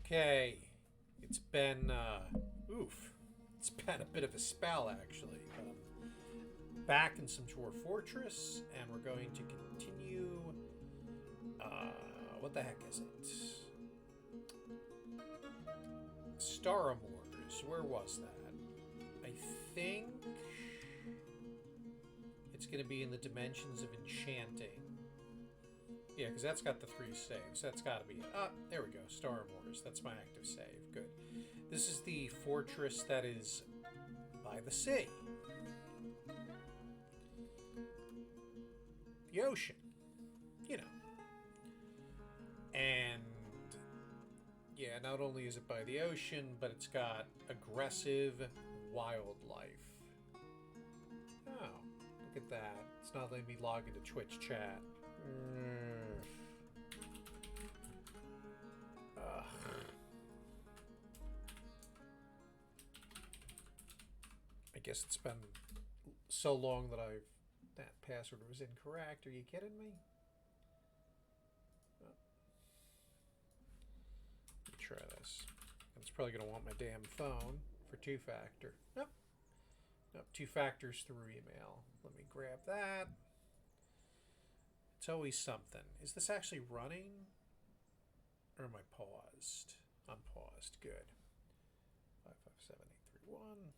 Okay, it's been oof, it's been a bit of a spell actually. Back in some Dwarf Fortress, and we're going to continue. What the heck is it? Stararmors. Where was that? I think it's going to be in the dimensions of enchanting. Yeah, because that's got the 3 saves. That's got to be it. Ah, there we go. Stararmors. That's my active save. Good. This is the fortress that is by the sea. The ocean. You know. And yeah, not only is it by the ocean, but it's got aggressive wildlife. Oh, look at that. It's not letting me log into Twitch chat. Ugh. I guess it's been so long that that password was incorrect. Are you kidding me? Oh. Let me try this. And it's probably going to want my damn phone for two-factor. Nope. Nope. 2 factors through email. Let me grab that. It's always something. Is this actually running? Or am I paused? I'm paused. Good. 557831.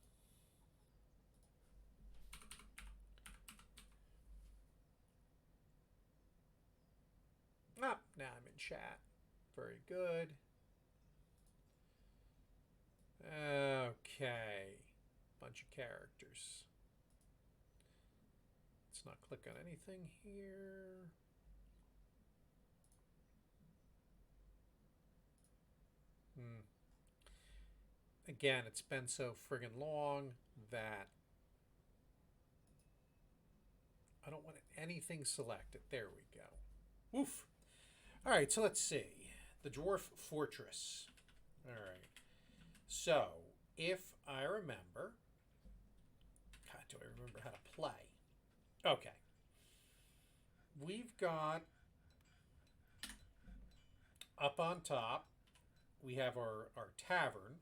Ah, now I'm in chat. Very good. Okay. Bunch of characters. Let's not click on anything here. Again, it's been so friggin' long that I don't want anything selected. There we go. Woof. All right, so let's see. The Dwarf Fortress. All right. So, if I remember... God, do I remember how to play? Okay. We've got... Up on top, we have our tavern,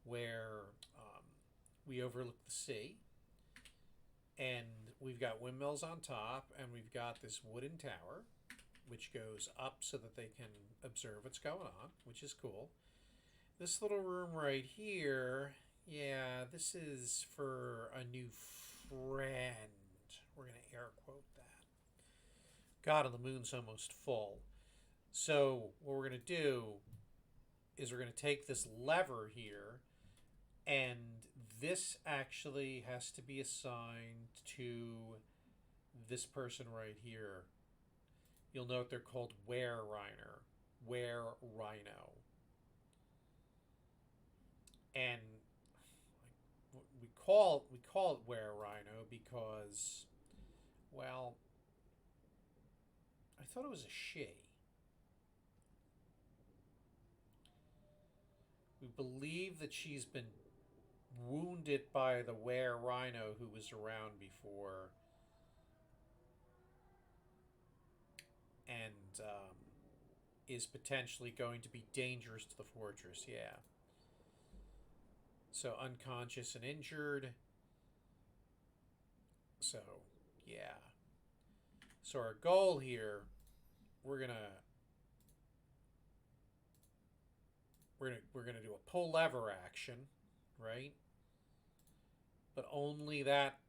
where we overlook the sea. And we've got windmills on top, and we've got this wooden tower, which goes up so that they can observe what's going on, which is cool. This little room right here, yeah, this is for a new friend. We're going to air quote that. God, and the moon's almost full. So what we're going to do is we're going to take this lever here, and this actually has to be assigned to this person right here. You'll note they're called Wererhino. And we call it Wererhino because, well, I thought it was a she. We believe that she's been wounded by the Wererhino who was around before, and is potentially going to be dangerous to the fortress. Yeah. So unconscious and injured. So, yeah. So our goal here, we're gonna do a pull lever action, right? But only that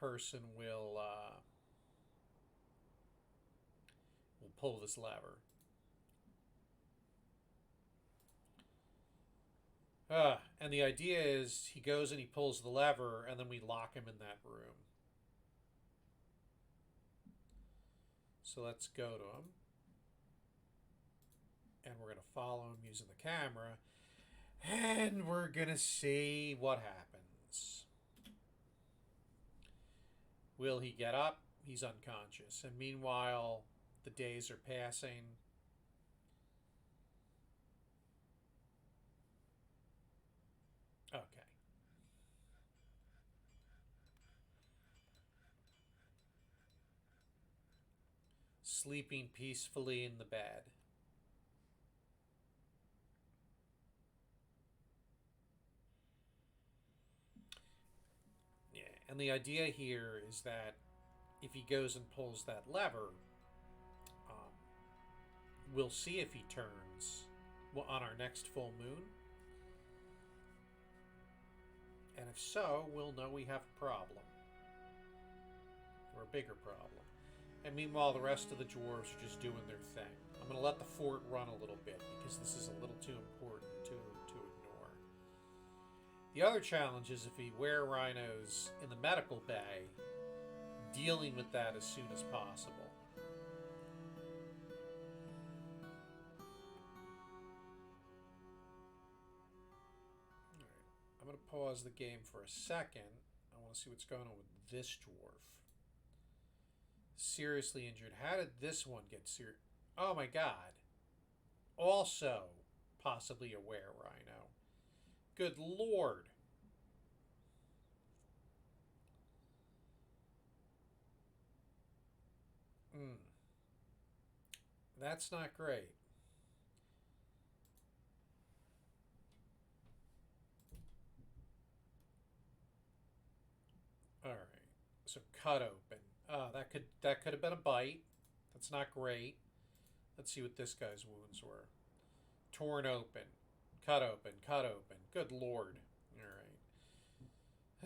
person will pull this lever. And the idea is he goes and he pulls the lever, and then we lock him in that room. So let's go to him. And we're going to follow him using the camera. And we're going to see what happens. Will he get up? He's unconscious. And meanwhile, the days are passing. Okay. Sleeping peacefully in the bed. And the idea here is that if he goes and pulls that lever, um, we'll see if he turns on our next full moon. And if so, we'll know we have a problem. Or a bigger problem. And meanwhile, the rest of the dwarves are just doing their thing. I'm going to let the fort run a little bit because this is a little too important to ignore. The other challenge is if we wererhinos in the medical bay, dealing with that as soon as possible. Alright, I'm going to pause the game for a second. I want to see what's going on with this dwarf. Seriously injured. How did this one get serious? Oh my god. Also, possibly a wererhino. Good lord. That's not great. All right. So cut open. That could have been a bite. That's not great. Let's see what this guy's wounds were. Torn open. Cut open. Cut open. Good lord.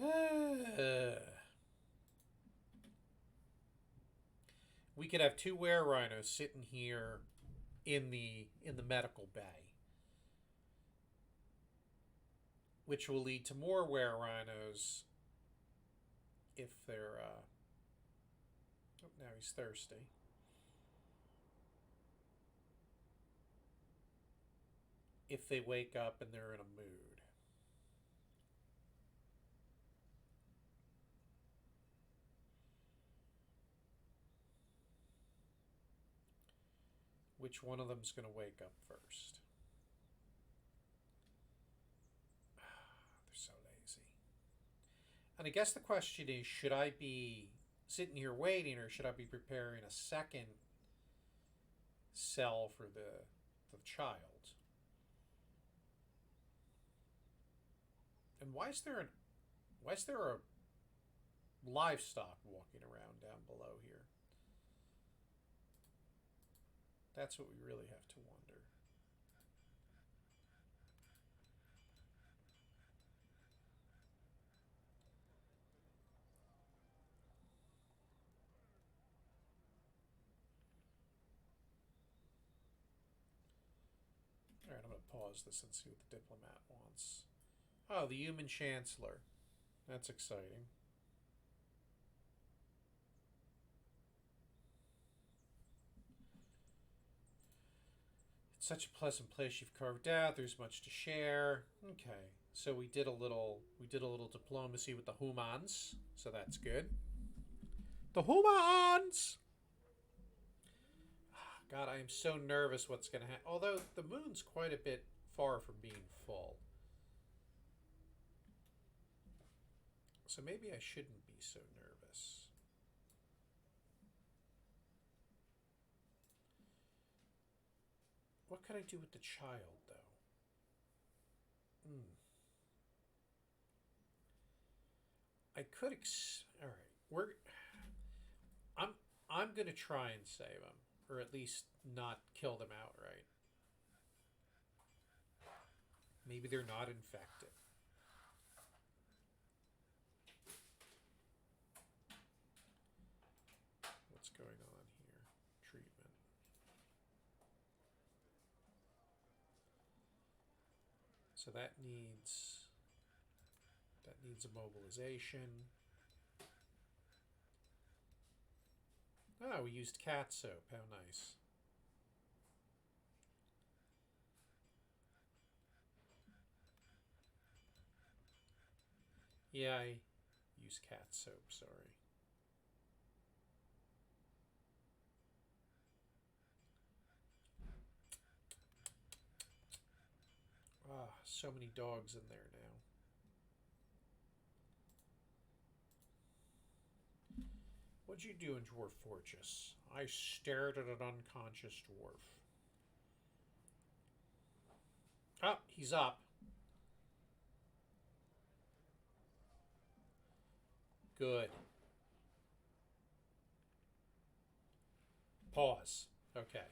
All right. We could have two wererhinos sitting here in the medical bay, which will lead to more wererhinos if they're. Oh, now he's thirsty. If they wake up and they're in a mood. Which one of them's going to wake up first? They're so lazy. And I guess the question is, should I be sitting here waiting or should I be preparing a second cell for the child? And why is there a livestock walking around down below here? That's what we really have to wonder. All right, I'm going to pause this and see what the diplomat wants. Oh, the human chancellor. That's exciting. It's such a pleasant place you've carved out. There's much to share. Okay, so we did a little diplomacy with the humans, so that's good. The humans. God, I am so nervous what's going to happen. Although the moon's quite a bit far from being full. So maybe I shouldn't be so nervous. What could I do with the child, though? I could. All right, I'm gonna try and save them, or at least not kill them outright. Maybe they're not infected. What's going on here? Treatment. So that needs immobilization. Oh, we used cat soap. How nice. Yeah, I use cat soap, sorry. Ah, so many dogs in there now. What'd you do in Dwarf Fortress? I stared at an unconscious dwarf. Oh, he's up. Good. Pause. Okay.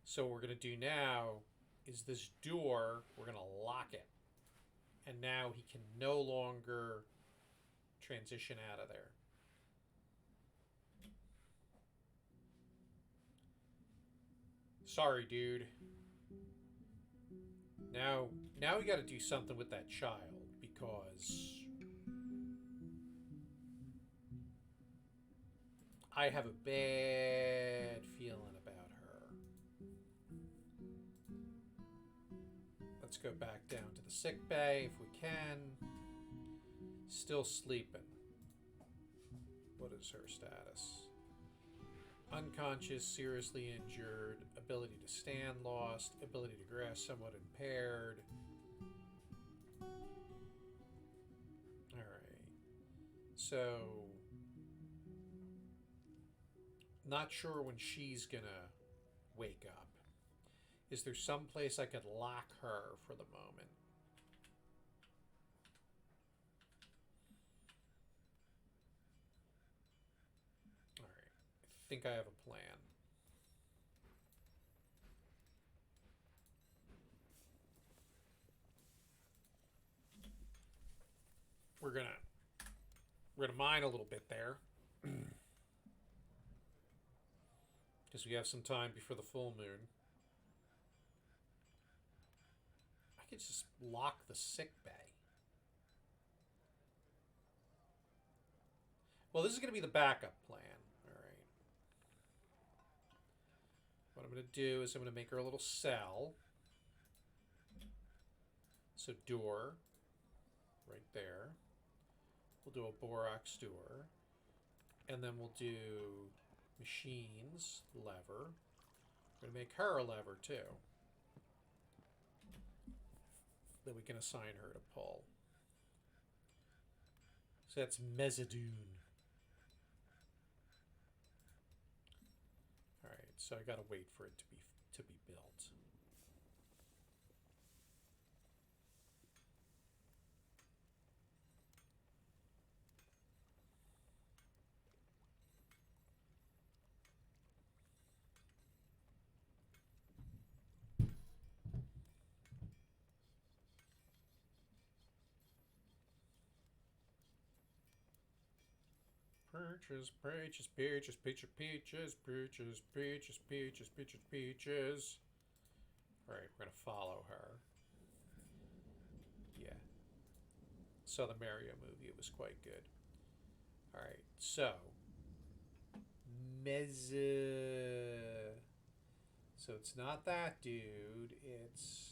So what we're going to do now is this door, we're going to lock it. And now he can no longer transition out of there. Sorry, dude. Now we got to do something with that child because I have a bad feeling about her. Let's go back down to the sick bay if we can. Still sleeping. What is her status? Unconscious, seriously injured, ability to stand lost, ability to grasp somewhat impaired. Alright. So, not sure when she's gonna wake up. Is there some place I could lock her for the moment? Alright. I think I have a plan. We're gonna mine a little bit there. Because we have some time before the full moon. I could just lock the sick bay. Well, this is going to be the backup plan. Alright. What I'm going to do is I'm going to make her a little cell. So door. Right there. We'll do a borax door. And then we'll do machines, lever. We're going to make her a lever too. That we can assign her to pull. So that's Mezzadune. Alright, so I gotta wait for it to be built. Peaches, peaches, peaches, peaches, peaches, peaches, peaches, peaches, peaches, peaches. Alright, we're gonna follow her. Yeah. Saw the Mario movie, it was quite good. Alright, so so it's not that dude, it's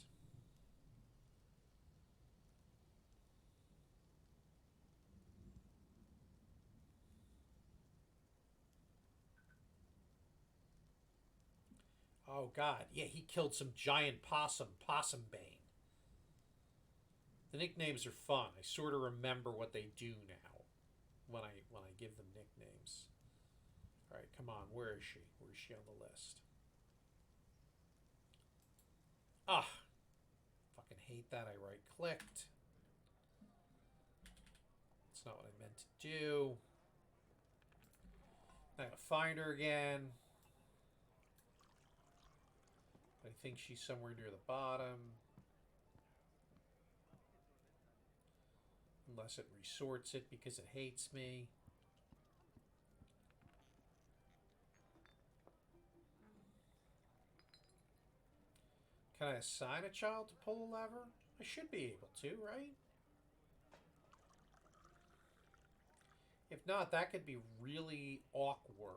oh god, yeah, he killed some giant possum bane. The nicknames are fun. I sort of remember what they do now when I give them nicknames. All right, come on. Where is she? Where is she on the list? Ah, fucking hate that. I right-clicked. That's not what I meant to do. I gotta find her again. I think she's somewhere near the bottom. Unless it resorts it because it hates me. Can I assign a child to pull a lever? I should be able to, right? If not, that could be really awkward.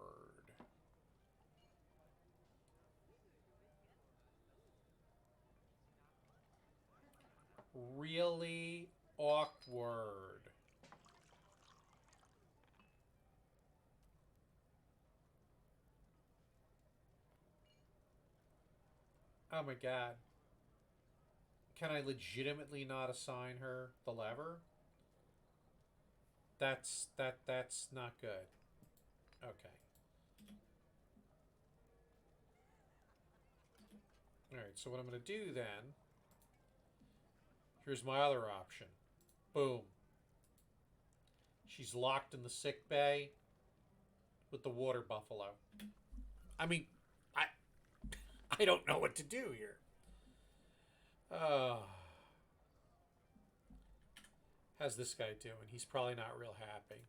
Really awkward. Oh my god. Can I legitimately not assign her the lever? That's not good. Okay. Alright, so what I'm going to do then... Here's my other option. Boom. She's locked in the sick bay with the water buffalo. I mean, I I don't know what to do here. Uh, how's this guy doing? He's probably not real happy.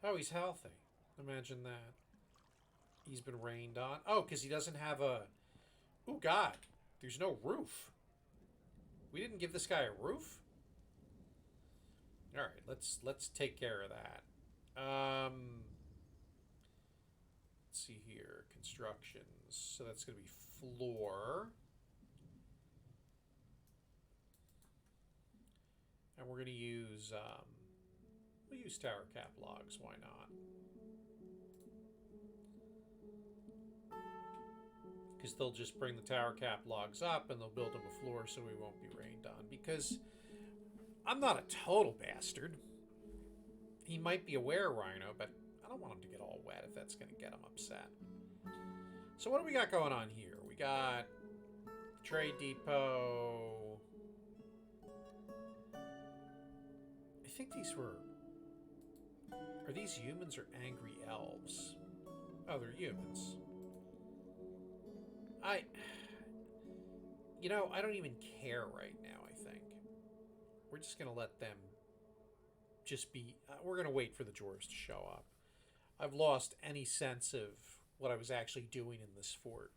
Oh, he's healthy. Imagine that. He's been rained on. Oh, because he doesn't have a... Oh, God. There's no roof. We didn't give this guy a roof? All right, let's take care of that. Let's see here. Constructions. So that's going to be floor. And we're going to use... we'll use tower cap logs. Why not? Because they'll just bring the tower cap logs up and they'll build him a floor so we won't be rained on. Because I'm not a total bastard. He might be a wererhino, but I don't want him to get all wet if that's going to get him upset. So what do we got going on here? We got trade depot. I think these were... Are these humans or angry elves? Oh, they're humans. You know, I don't even care right now, I think. We're just going to let them just be... we're going to wait for the dwarves to show up. I've lost any sense of what I was actually doing in this fort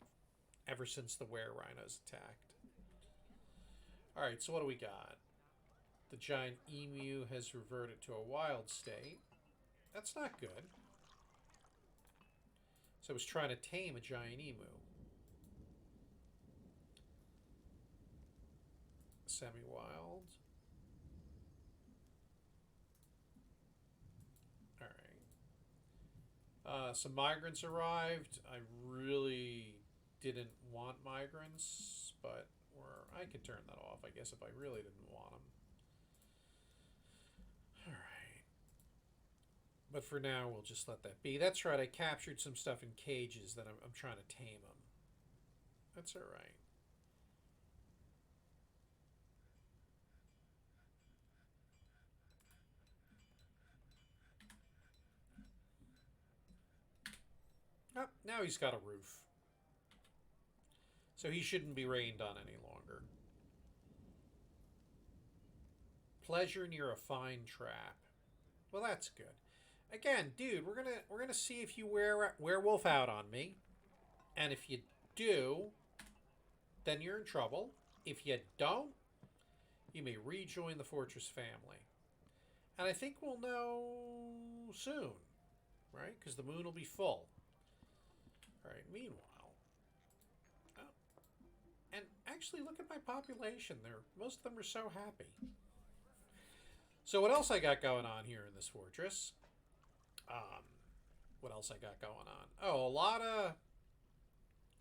ever since the wererhinos attacked. Alright, so what do we got? The giant emu has reverted to a wild state. That's not good. So I was trying to tame a giant emu. Semi-wild. Alright. Some migrants arrived. I really didn't want migrants, but I could turn that off, I guess, if I really didn't want them. Alright. But for now, we'll just let that be. That's right, I captured some stuff in cages that I'm trying to tame them. That's alright. Oh, now he's got a roof. So he shouldn't be rained on any longer. Pleasure near a fine trap. Well, that's good. Again, dude, we're gonna see if you werewolf out on me. And if you do, then you're in trouble. If you don't, you may rejoin the fortress family. And I think we'll know soon, right? Because the moon will be full. Alright, meanwhile... Oh, and actually, look at my population. Most of them are so happy. So what else I got going on here in this fortress? What else I got going on? Oh,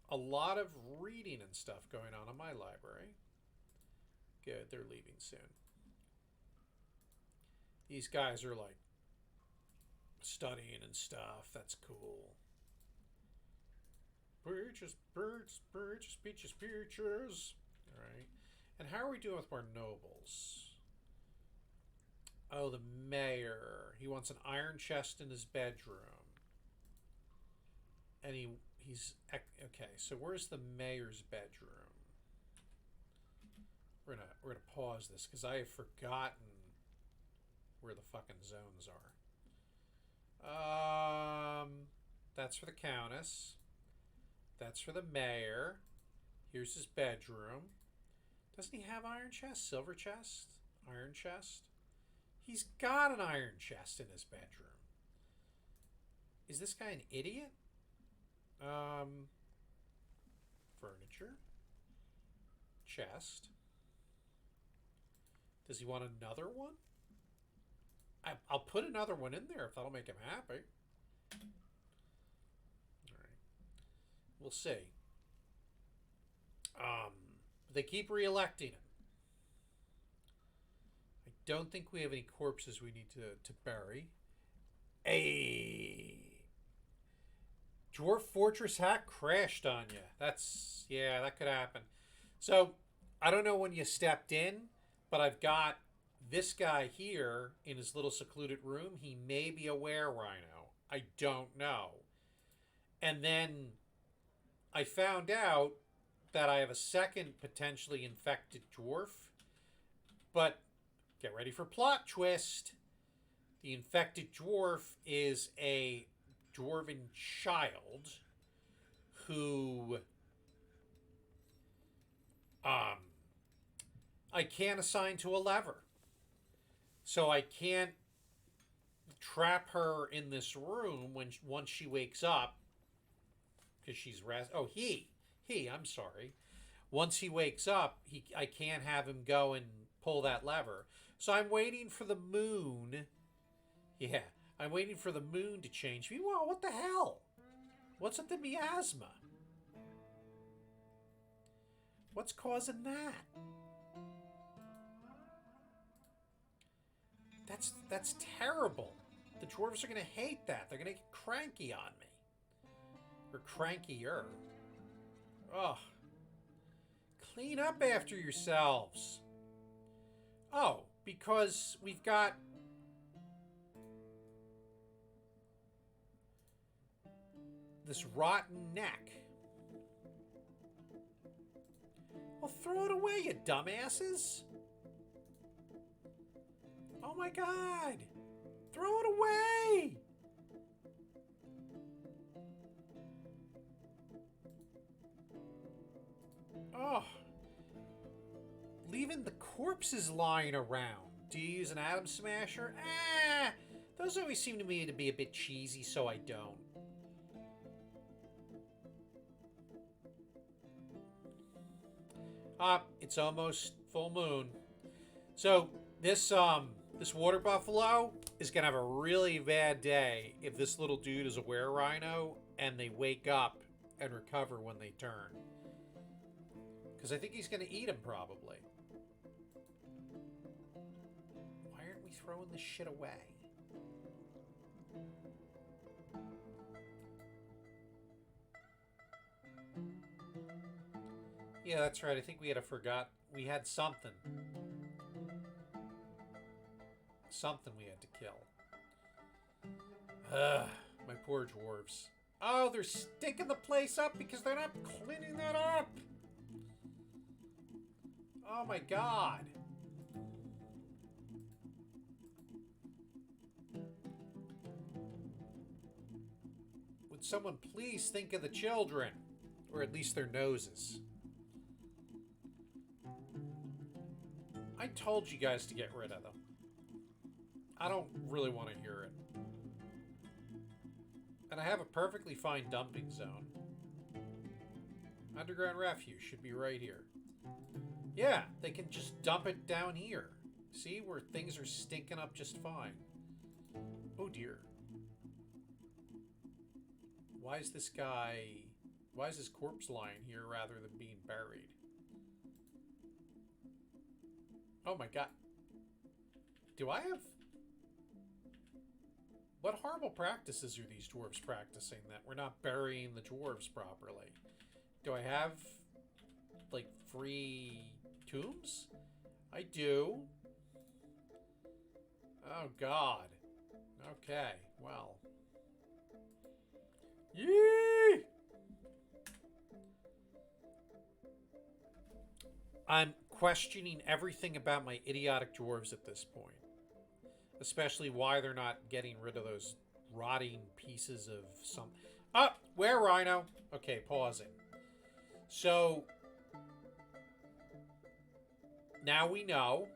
a lot of reading and stuff going on in my library. Good, they're leaving soon. These guys are like studying and stuff. That's cool. Peaches, peaches, peaches, peaches. Alright. And how are we doing with our nobles? Oh, the mayor. He wants an iron chest in his bedroom. And he's... Okay, so where's the mayor's bedroom? We're gonna pause this, because I have forgotten where the fucking zones are. That's for the countess. That's for the mayor. Here's his bedroom. Doesn't he have iron chest? Silver chest? Iron chest? He's got an iron chest in his bedroom. Is this guy an idiot? Furniture. Chest. Does he want another one? I'll put another one in there if that'll make him happy. We'll see. They keep re-electing him. I don't think we have any corpses we need to bury. A Dwarf Fortress hack crashed on you. Yeah, that could happen. So, I don't know when you stepped in, but I've got This guy here in his little secluded room, he may be a wererhino. I don't know. And then I found out that I have a second potentially infected dwarf. But get ready for plot twist. The infected dwarf is a dwarven child who I can't assign to a lever. So I can't trap her in this room once she wakes up because she's I'm sorry. Once he wakes up, I can't have him go and pull that lever. So I'm waiting for the moon. Yeah, I'm waiting for the moon to change. Meanwhile, what the hell? What's with the miasma? What's causing that? That's terrible. The dwarves are going to hate that. They're going to get cranky on me. Or crankier. Ugh. Clean up after yourselves. Oh, because we've got... this rotten neck. Well, throw it away, you dumbasses. Oh my god. Throw it away. Oh. Leaving the corpses lying around. Do you use an atom smasher? Those always seem to me to be a bit cheesy, so I don't. It's almost full moon. So this water buffalo is gonna have a really bad day if this little dude is a wererhino and they wake up and recover when they turn. Because I think he's gonna eat him probably. Why aren't we throwing this shit away? Yeah, that's right. I think we had something. Something we had to kill. Ugh, my poor dwarves. Oh, they're stinking the place up because they're not cleaning that up. Oh my god. Would someone please think of the children? Or at least their noses. I told you guys to get rid of them. I don't really want to hear it. And I have a perfectly fine dumping zone. Underground refuge should be right here. Yeah, they can just dump it down here. See, where things are stinking up just fine. Oh dear. Why is this corpse lying here rather than being buried? Oh my god. Do I have... What horrible practices are these dwarves practicing that we're not burying the dwarves properly? Do I have, like, free tombs? I do. Oh god. Okay, well. Yee! I'm questioning everything about my idiotic dwarves at this point. Especially why they're not getting rid of those rotting pieces of some... wererhino! Okay, pausing. So, now we know.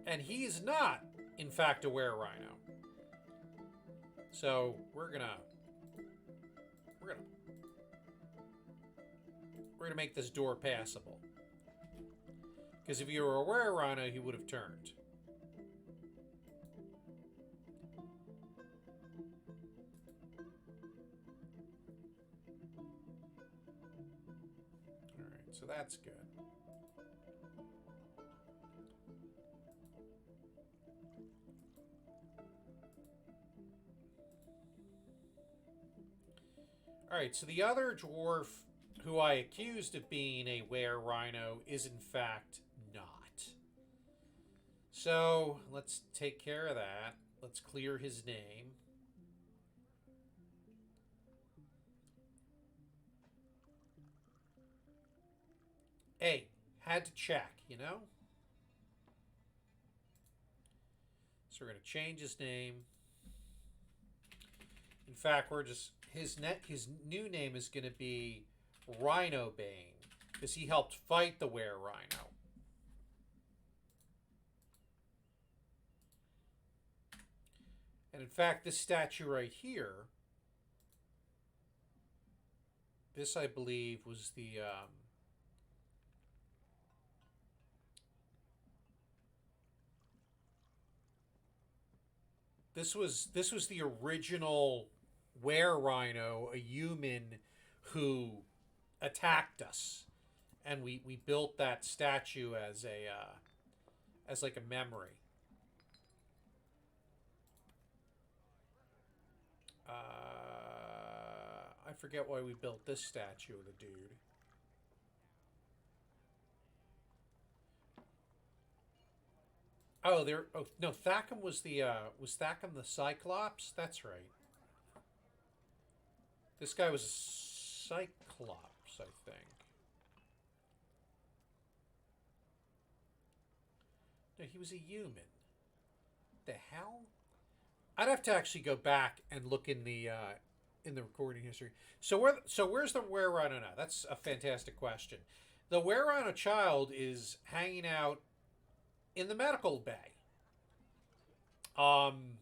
And he is not, in fact, a wererhino. So, we're gonna make this door passable. Because if he were a wererhino, he would have turned. Alright, so that's good. Alright, so the other dwarf who I accused of being a wererhino is in fact not. So let's take care of that. Let's clear his name. Hey, had to check, you know? So we're going to change his name. In fact, we're just his new name is going to be Rhino Bane because he helped fight the Wererhino. And in fact, this statue right here, this I believe was the this was the original Wererhino, a human who attacked us, and we built that statue as like a memory. I forget why we built this statue of the dude. Oh, there. Oh no, Thackum was Thackum the Cyclops? That's right. This guy was a Cyclops, I think. No, he was a human. The hell? I'd have to actually go back and look in the recording history. Where's the Wererhino now? That's a fantastic question. The Wererhino child is hanging out in the medical bay, um,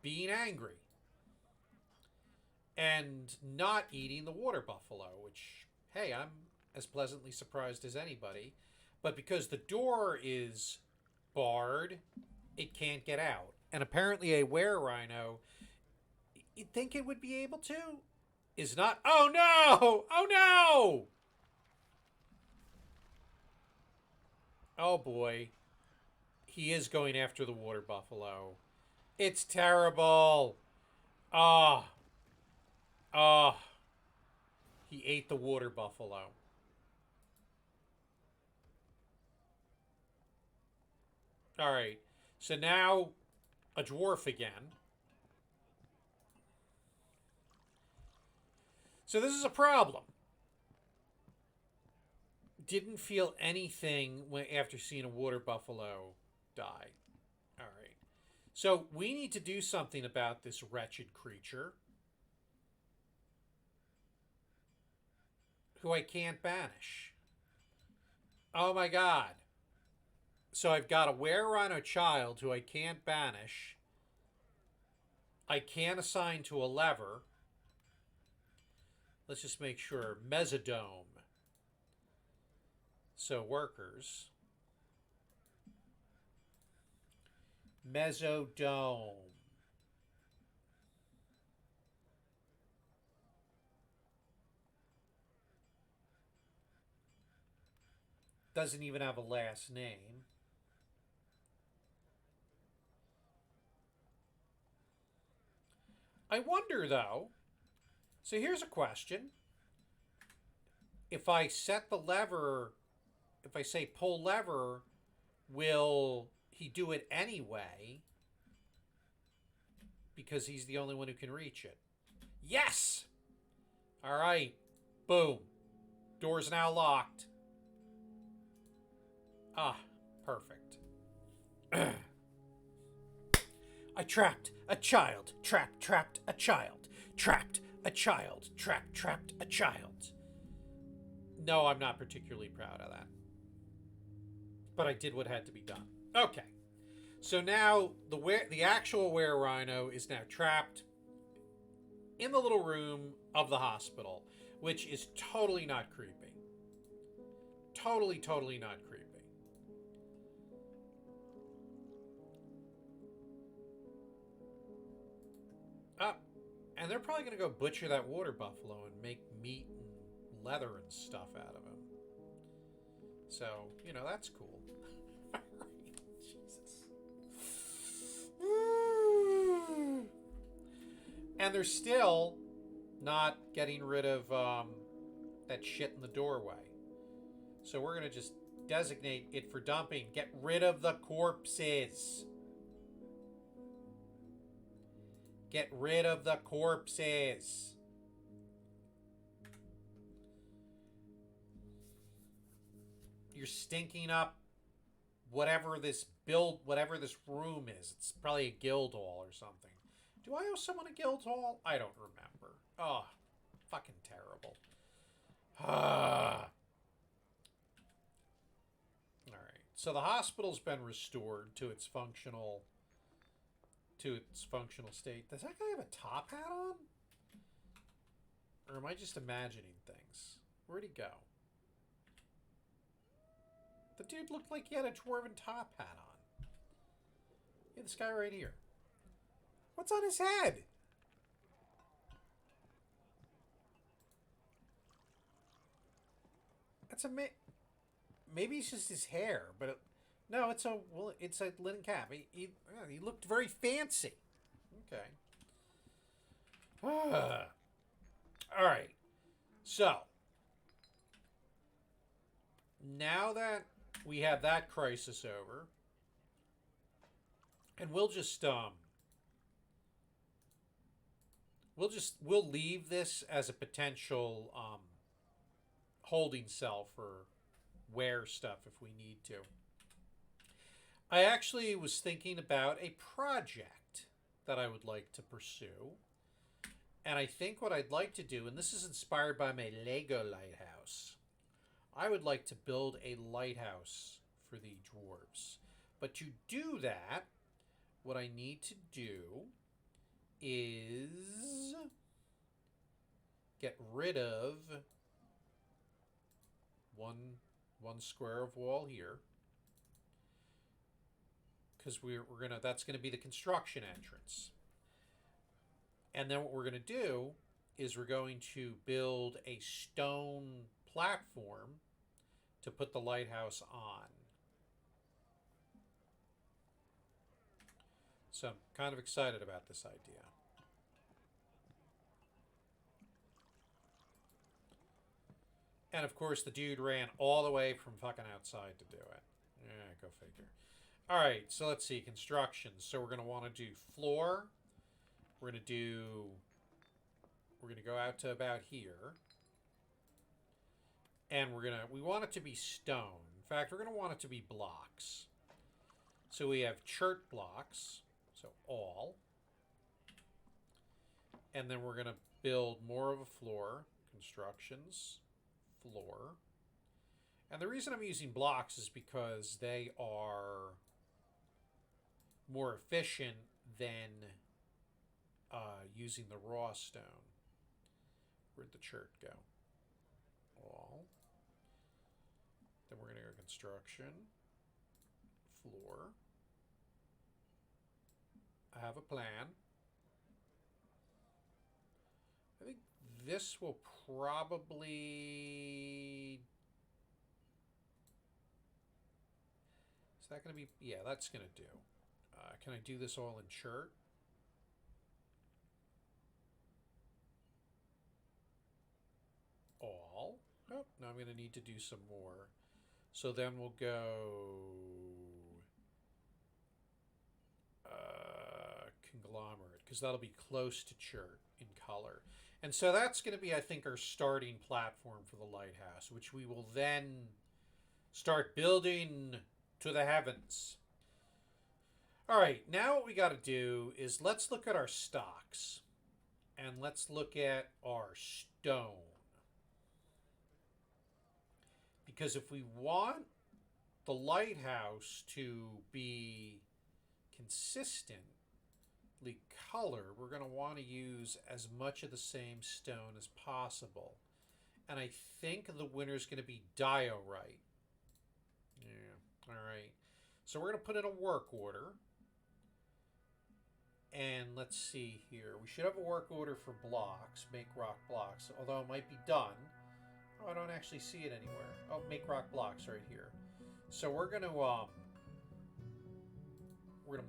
being angry and not eating the water buffalo. Which, hey, I'm as pleasantly surprised as anybody. But because the door is barred, it can't get out. And apparently, a Wererhino, you'd think it would be able to, is not. Oh no! Oh no! Oh boy. He is going after the water buffalo. It's terrible. Ah. Ah. He ate the water buffalo. Alright. So now a dwarf again. So this is a problem. Didn't feel anything after seeing a water buffalo die. Alright. So we need to do something about this wretched creature who I can't banish. Oh my god. So I've got a Wererhino child who I can't banish. I can't assign to a lever. Let's just make sure. Mesodome. So workers. Mesodome. Doesn't even have a last name. I wonder though. So here's a question. If I set the lever, if I say pull lever, will he do it anyway? Because he's the only one who can reach it. Yes! All right. Boom. Door's now locked. Ah, perfect. I trapped a child. Trapped a child. Trapped a child. Trapped a child. No, I'm not particularly proud of that. But I did what had to be done. Okay. So now the actual Wererhino is now trapped in the little room of the hospital, which is totally not creepy. Totally not creepy. And they're probably going to go butcher that water buffalo and make meat and leather and stuff out of him. So, you know, that's cool. Jesus. And they're still not getting rid of that shit in the doorway. So we're going to just designate it for dumping. Get rid of the corpses. Get rid of the corpses. You're stinking up whatever this room is. It's probably a guild hall or something. Do I owe someone a guild hall? I don't remember. Oh, fucking terrible. Alright. So the hospital's been restored to its functional state. Does that guy have a top hat on? Or am I just imagining things? Where'd he go? The dude looked like he had a dwarven top hat on. Yeah, this guy right here. What's on his head? That's maybe it's just his hair, but no, it's a linen cap. He looked very fancy. Okay. All right. So now that we have that crisis over, and we'll leave this as a potential holding cell for were stuff if we need to. I actually was thinking about a project that I would like to pursue. And I think what I'd like to do, and this is inspired by my Lego lighthouse, I would like to build a lighthouse for the dwarves. But to do that, what I need to do is get rid of one square of wall here, because that's gonna be the construction entrance. And then what we're gonna do is we're going to build a stone platform to put the lighthouse on. So I'm kind of excited about this idea. And of course, the dude ran all the way from fucking outside to do it. Yeah, go figure. All right, so let's see, construction. So we're going to want to do floor. We're going to go out to about here. And we want it to be stone. In fact, we're going to want it to be blocks. So we have chert blocks, so all. And then we're going to build more of a floor, constructions, floor. And the reason I'm using blocks is because they are more efficient than using the raw stone. Where'd the chert go? All. Then we're going to go construction, floor. I have a plan. I think this will probably... Is that going to be... Yeah, that's going to do. Can I do this all in chert? All. Oh, now I'm going to need to do some more. So then we'll go... conglomerate, because that'll be close to chert in color. And so that's going to be, I think, our starting platform for the lighthouse, which we will then start building to the heavens. All right, now what we got to do is let's look at our stocks, and let's look at our stone. Because if we want the lighthouse to be consistently colored, we're going to want to use as much of the same stone as possible. And I think the winner's going to be diorite. Yeah, all right. So we're going to put in a work order. And let's see here. We should have a work order for blocks, make rock blocks, although it might be done. Oh, I don't actually see it anywhere. Oh, make rock blocks right here. So we're going to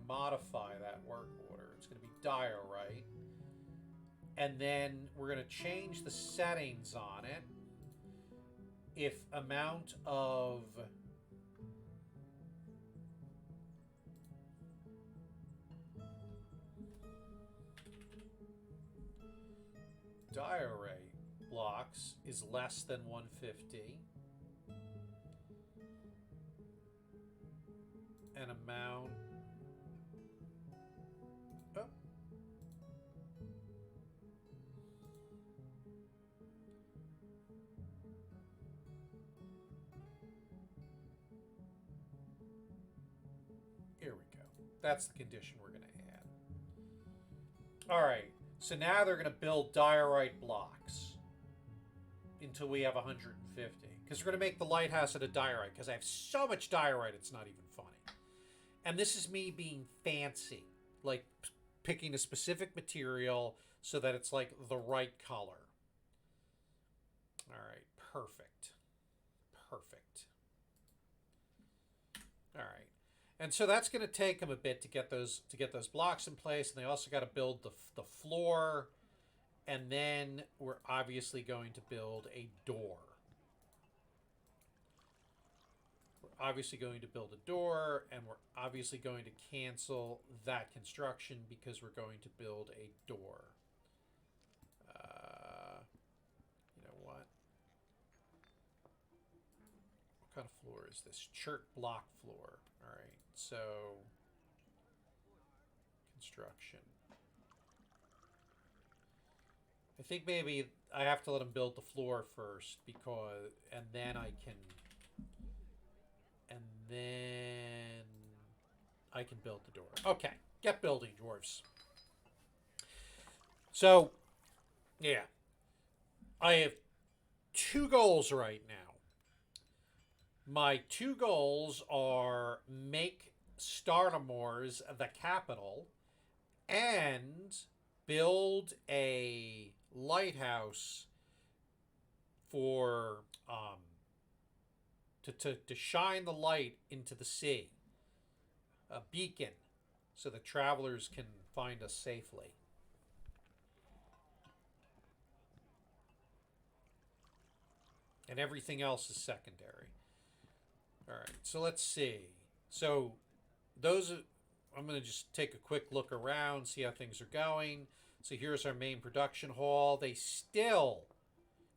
modify that work order. It's going to be diorite. And then we're going to change the settings on it. If amount of diorite blocks is less than 150. An amount. Oh. Here we go. That's the condition we're going to add. All right. So now they're going to build diorite blocks until we have 150. Because we're going to make the lighthouse out of diorite. Because I have so much diorite, it's not even funny. And this is me being fancy. Like picking a specific material so that it's like the right color. All right. Perfect. Perfect. All right. And so that's going to take them a bit to get those blocks in place, and they also got to build the floor, and then we're obviously going to build a door. We're obviously going to build a door, and we're obviously going to cancel that construction because we're going to build a door. You know what? What kind of floor is this? Chert block floor. All right. So, construction. I think maybe I have to let them build the floor first because, and then I can build the door. Okay, get building, dwarves. So, yeah, I have 2 goals right now. My 2 goals are make Stararmors the capital and build a lighthouse for to shine the light into the sea, a beacon, so that travelers can find us safely. And everything else is secondary. All right, so let's see. So those are, I'm going to just take a quick look around, see how things are going. So here's our main production hall. They still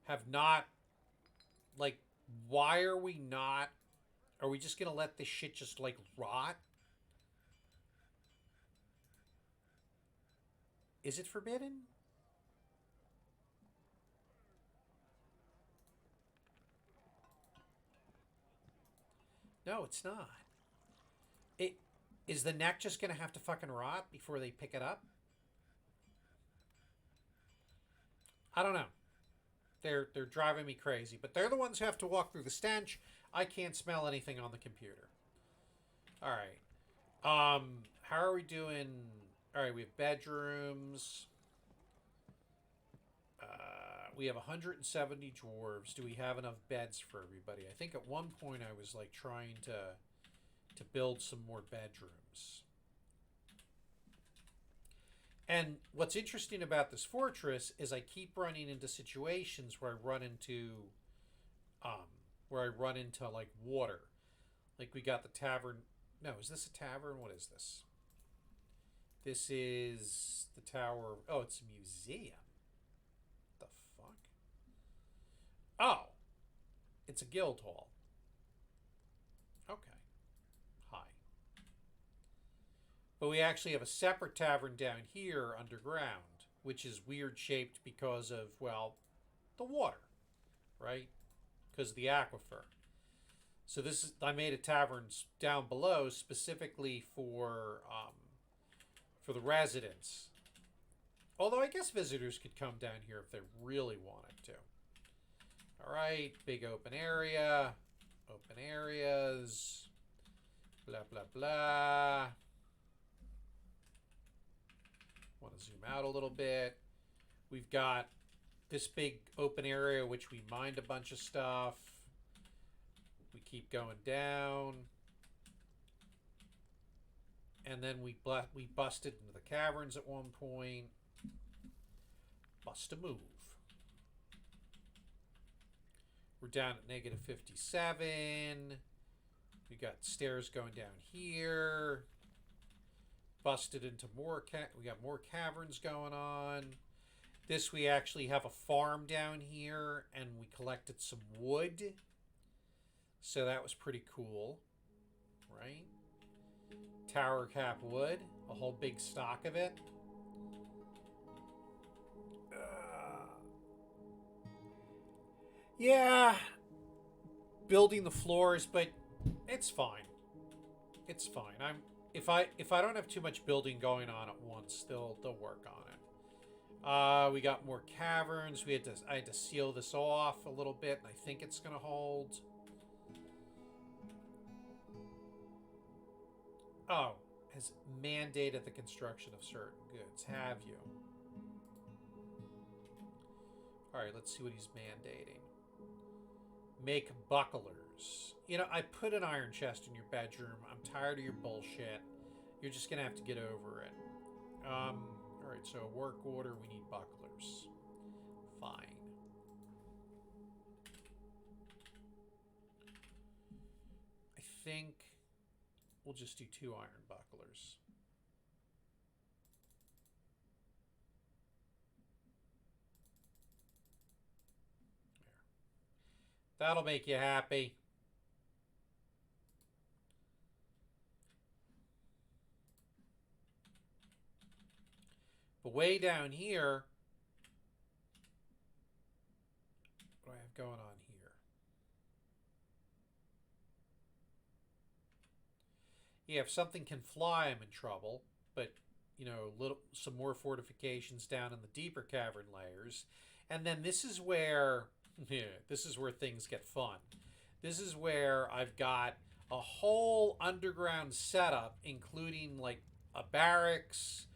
have not, like, why are we not, are we just going to let this shit just, like, rot? Is it forbidden? No, it's not. It is the neck just going to have to fucking rot before they pick it up? I don't know. They're driving me crazy, but they're the ones who have to walk through the stench. I can't smell anything on the computer. All right. How are we doing? All right, we have bedrooms. We have 170 dwarves. Do we have enough beds for everybody? I think at one point I was like trying to build some more bedrooms. And what's interesting about this fortress is I keep running into situations where I run into like water. Like we got the tavern. No, is this a tavern? What is this? This is the tower. Oh, it's a museum. What the fuck? Oh, it's a guild hall. Okay. Hi. But we actually have a separate tavern down here underground, which is weird shaped because of, well, the water, right? Because of the aquifer. So this is, I made a tavern down below specifically for the residents. Although I guess visitors could come down here if they really wanted to. All right, big open area, open areas, blah, blah, blah. Want to zoom out a little bit. We've got this big open area, which we mined a bunch of stuff. We keep going down. And then we busted into the caverns at one point. Bust a move. We're down at negative 57. We got stairs going down here. Busted into more we got more caverns going on. This, we actually have a farm down here, and we collected some wood. So that was pretty cool, right? Tower cap wood, a whole big stock of it. Yeah, building the floors, but it's fine. It's fine. If I don't have too much building going on at once, they'll work on it. We got more caverns. I had to seal this off a little bit, and I think it's gonna hold. Oh, has mandated the construction of certain goods. Have you? All right, let's see what he's mandating. Make bucklers. You know, I put an iron chest in your bedroom. I'm tired of your bullshit. You're just gonna have to get over it. All right, so work order. We need bucklers. Fine. I think we'll just do 2 iron bucklers. There. That'll make you happy. But way down here, what do I have going on here? Yeah, if something can fly, I'm in trouble. But, you know, some more fortifications down in the deeper cavern layers. And then this is where, this is where things get fun. This is where I've got a whole underground setup, including like a barracks,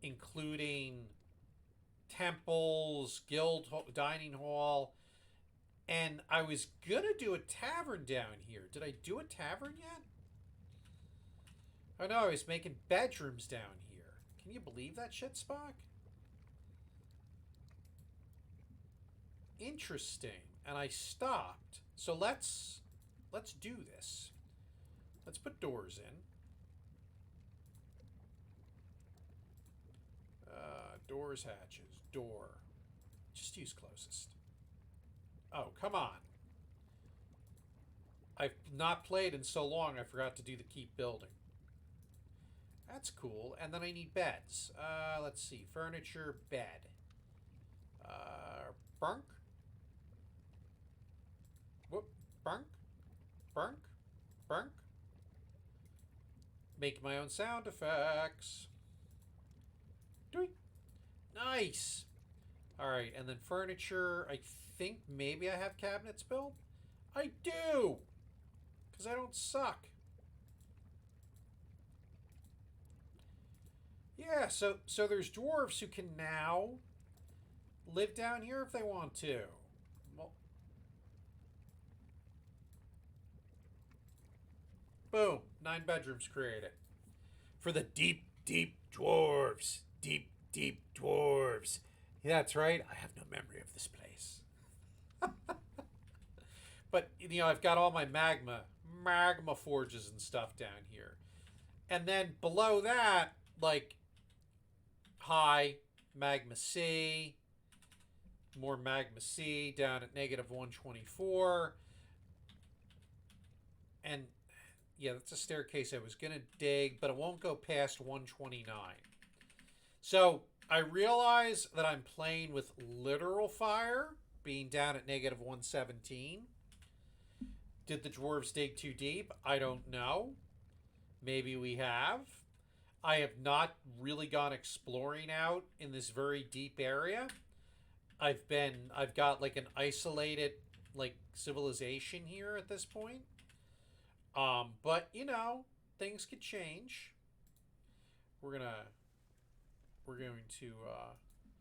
including temples, dining hall, and I was gonna do a tavern down here. Did I do a tavern yet? Oh no, I was making bedrooms down here. Can you believe that shit, Spock? Interesting. And I stopped. So let's do this. Let's put doors in. Doors, hatches, door. Just use closest. Oh, come on. I've not played in so long I forgot to do the keep building. That's cool. And then I need beds. Let's see. Furniture, bed. Brunk. Whoop. Brunk. Brunk. Brunk. Make my own sound effects. Doink. Nice. All right, and then furniture. I think maybe I have cabinets built. I do, because I don't suck. Yeah, so there's dwarves who can now live down here if they want to. Well, boom, 9 bedrooms created for the deep, deep dwarves. Deep, deep dwarves. Yeah, that's right. I have no memory of this place. But, you know, I've got all my magma forges and stuff down here. And then below that, like, high magma C, more magma C down at negative 124. And, yeah, that's a staircase I was going to dig, but it won't go past 129. So I realize that I'm playing with literal fire, being down at negative 117. Did the dwarves dig too deep? I don't know. Maybe we have. I have not really gone exploring out in this very deep area. I've got like an isolated like civilization here at this point. But you know, things could change. We're going to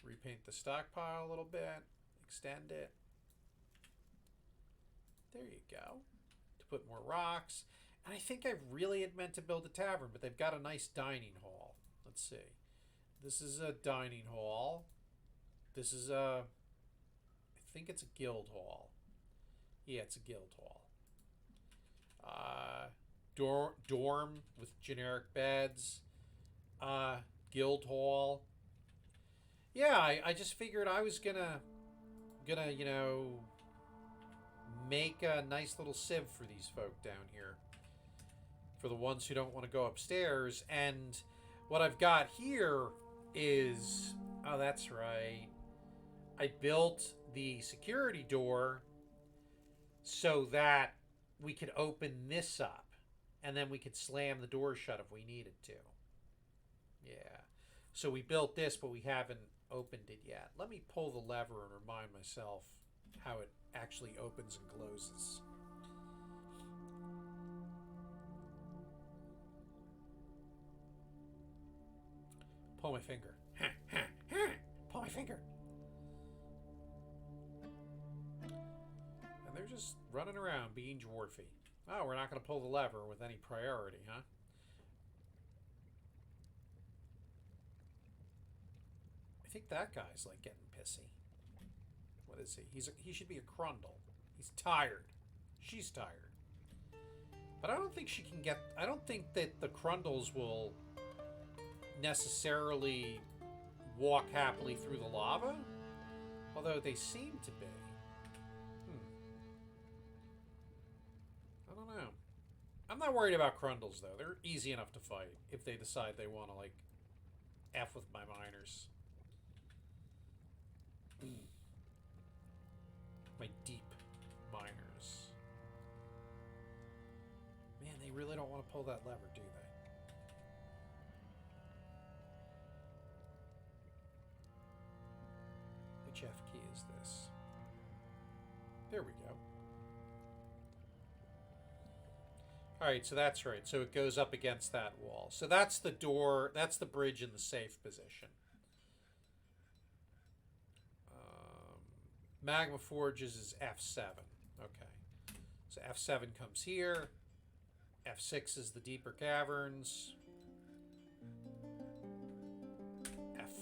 repaint the stockpile a little bit, extend it. There you go. To put more rocks. And I think I really had meant to build a tavern, but they've got a nice dining hall. Let's see. This is a dining hall. This is I think it's a guild hall. Yeah, it's a guild hall. Dorm with generic beds. Guild hall. Yeah, I just figured I was gonna, you know, make a nice little sieve for these folk down here. For the ones who don't want to go upstairs. And what I've got here is... Oh, that's right. I built the security door so that we could open this up. And then we could slam the door shut if we needed to. Yeah. So we built this, but we haven't opened it yet. Let me pull the lever and remind myself how it actually opens and closes. Pull my finger. Pull my finger. And they're just running around being dwarfy. Oh, we're not going to pull the lever with any priority, huh? I think that guy's like getting pissy. What is he? He should be a crundle. He's tired. She's tired. But I don't think she can get... I don't think that the crundles will necessarily walk happily through the lava. Although they seem to be. I don't know. I'm not worried about crundles, though. They're easy enough to fight if they decide they want to, like, F with my miners. My deep miners. Man, they really don't want to pull that lever, do they? Which F key is this? There we go. Alright, so that's right. So it goes up against that wall. So that's the door, that's the bridge in the safe position. Magma Forges is F7. Okay. So F7 comes here. F6 is the deeper caverns.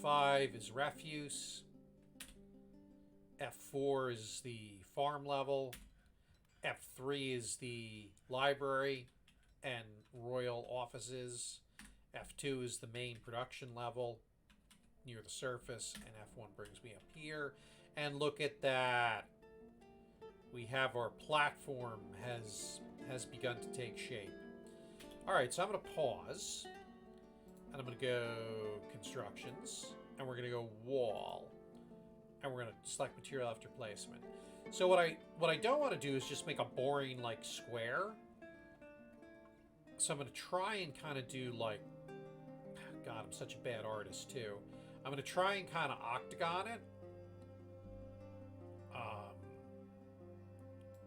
F5 is refuse. F4 is the farm level. F3 is the library and royal offices. F2 is the main production level near the surface. And F1 brings me up here. And look at that. We have our platform has begun to take shape. Alright, so I'm going to pause. And I'm going to go constructions. And we're going to go wall. And we're going to select material after placement. So what I don't want to do is just make a boring, like, square. So I'm going to try and kind of do, like... God, I'm such a bad artist, too. I'm going to try and kind of octagon it.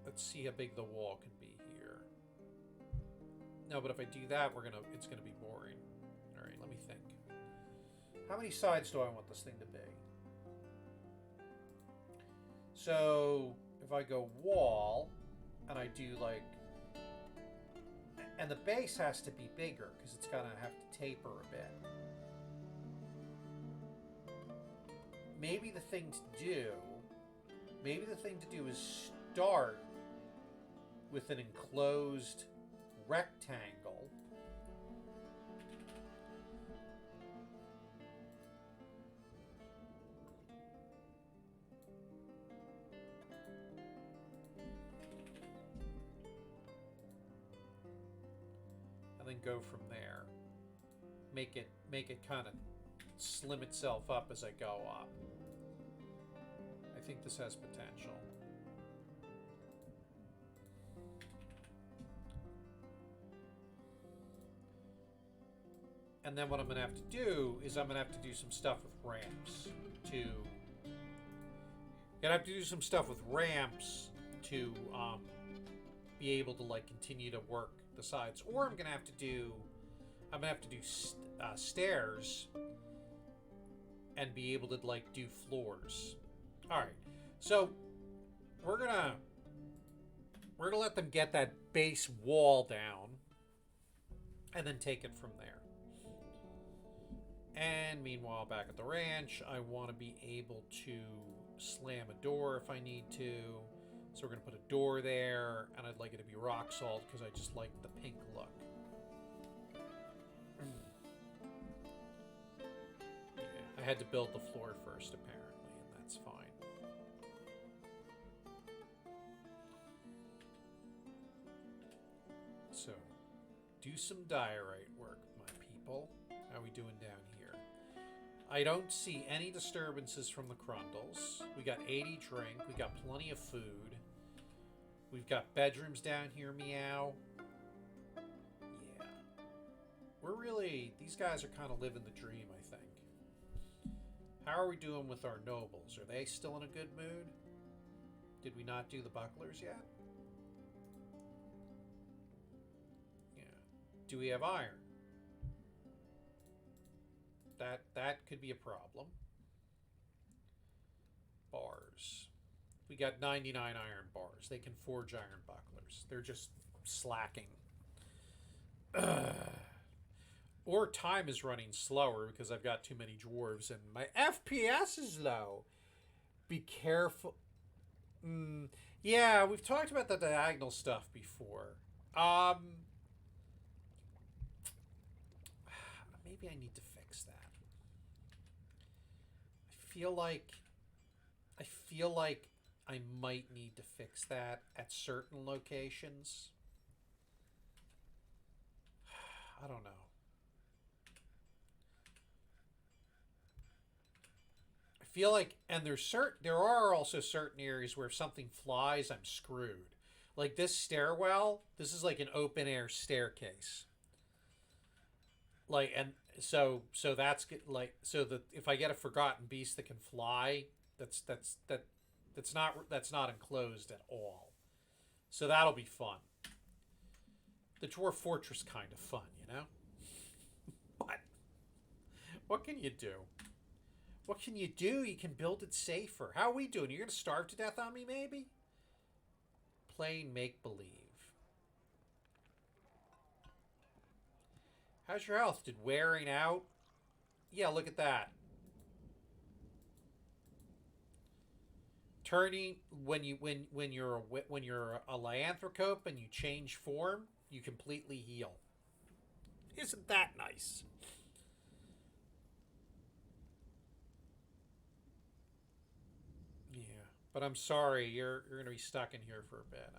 Let's see how big the wall can be here. No, but if I do that, it's gonna be boring. All right, let me think. How many sides do I want this thing to be? So if I go wall, and I do like, and the base has to be bigger because it's gonna have to taper a bit. Maybe the thing to do is start with an enclosed rectangle. And then go from there. Make it kind of slim itself up as I go up. I think this has potential. And then what I'm going to have to do is I'm going to have to do some stuff with ramps to... Gonna have to do some stuff with ramps to be able to like continue to work the sides. Or I'm going to have to do stairs and be able to like do floors. All right. So we're gonna let them get that base wall down and then take it from there. And meanwhile, back at the ranch, I want to be able to slam a door if I need to. So we're going to put a door there, and I'd like it to be rock salt because I just like the pink look. Yeah, I had to build the floor first, apparently, and that's fine. So, do some diorite work, my people. How are we doing down here? I don't see any disturbances from the Crundles. We got 80 drink. We got plenty of food. We've got bedrooms down here, meow. Yeah. We're really... These guys are kind of living the dream, I think. How are we doing with our nobles? Are they still in a good mood? Did we not do the bucklers yet? Yeah. Do we have iron? That could be a problem. Bars. We got 99 iron bars. They can forge iron bucklers. They're just slacking. Or time is running slower because I've got too many dwarves and my FPS is low. Be careful. Yeah, we've talked about the diagonal stuff before. Maybe I need to fix that. I feel like I might need to fix that at certain locations. I don't know. I feel like, and there are also certain areas where if something flies, I'm screwed. Like this stairwell, this is like an open air staircase. Like, and so that's like, so that if I get a forgotten beast that can fly, that's not enclosed at all. So that'll be fun. The Dwarf Fortress kind of fun, you know? What can you do? What can you do? You can build it safer. How are we doing? You're going to starve to death on me, maybe? Playing make-believe. How's your health? Did wearing out? Yeah, look at that. Turning when you're a lyanthrope and you change form, you completely heal. Isn't that nice? Yeah, but I'm sorry, you're gonna be stuck in here for a bit.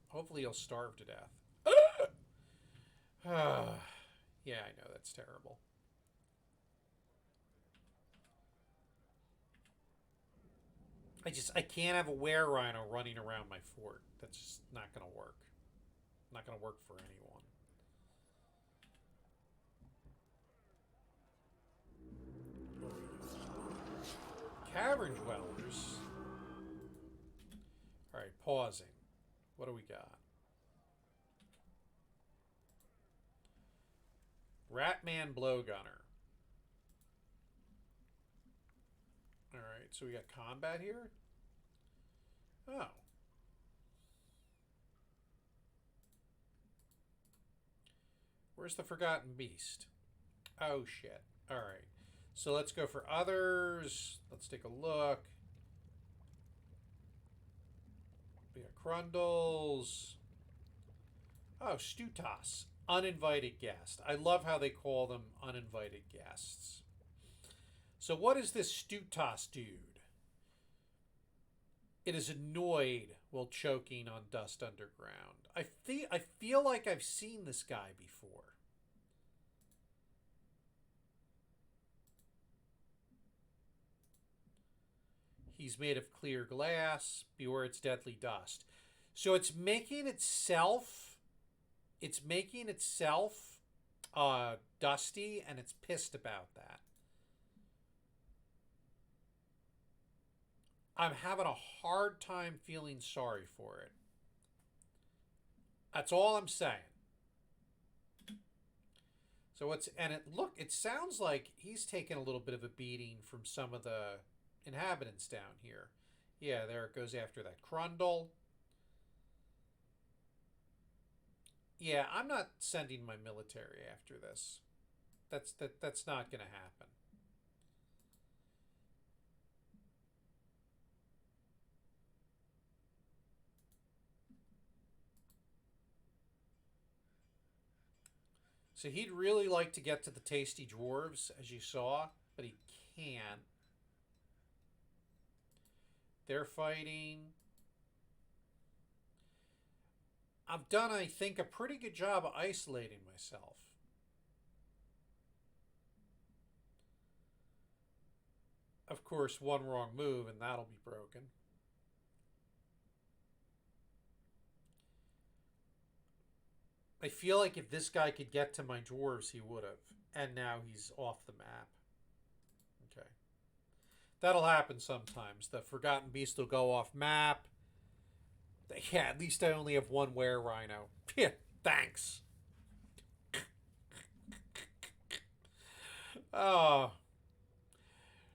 Hopefully you'll starve to death. Yeah, I know that's terrible. I can't have a wererhino running around my fort. That's just not gonna work. Not gonna work for anyone. Cavern dwellers. Alright, pausing. What do we got? Ratman Blowgunner. Alright, so we got combat here? Oh. Where's the Forgotten Beast? Oh, shit. Alright. So let's go for others. Let's take a look. We got Crundles. Oh, Stutas. Uninvited guest. I love how they call them uninvited guests. So what is this Stutas dude? It is annoyed while choking on dust underground. I feel like I've seen this guy before. He's made of clear glass. Beware its deadly dust. So it's making itself dusty, and it's pissed about that. I'm having a hard time feeling sorry for it. That's all I'm saying. So it sounds like he's taken a little bit of a beating from some of the inhabitants down here. Yeah, there it goes after that Crundle. Yeah, I'm not sending my military after this. That's not going to happen. So he'd really like to get to the tasty dwarves, as you saw, but he can't. They're fighting. I've done, I think, a pretty good job of isolating myself. Of course, one wrong move and that'll be broken. I feel like if this guy could get to my dwarves, he would have. And now he's off the map. Okay. That'll happen sometimes. The Forgotten Beast will go off map. Yeah, at least I only have one Wererhino. Yeah, thanks. Oh.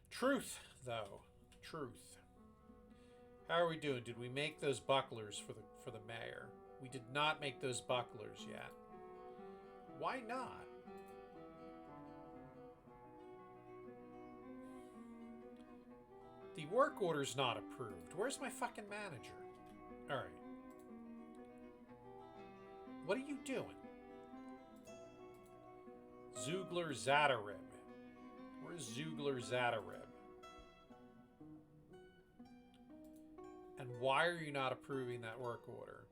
Truth, though. Truth. How are we doing? Did we make those bucklers for the mayor? We did not make those bucklers yet. Why not? The work order's not approved. Where's my fucking manager? Alright. What are you doing? Zugler Zadarib. Where's Zugler Zadarib? And why are you not approving that work order?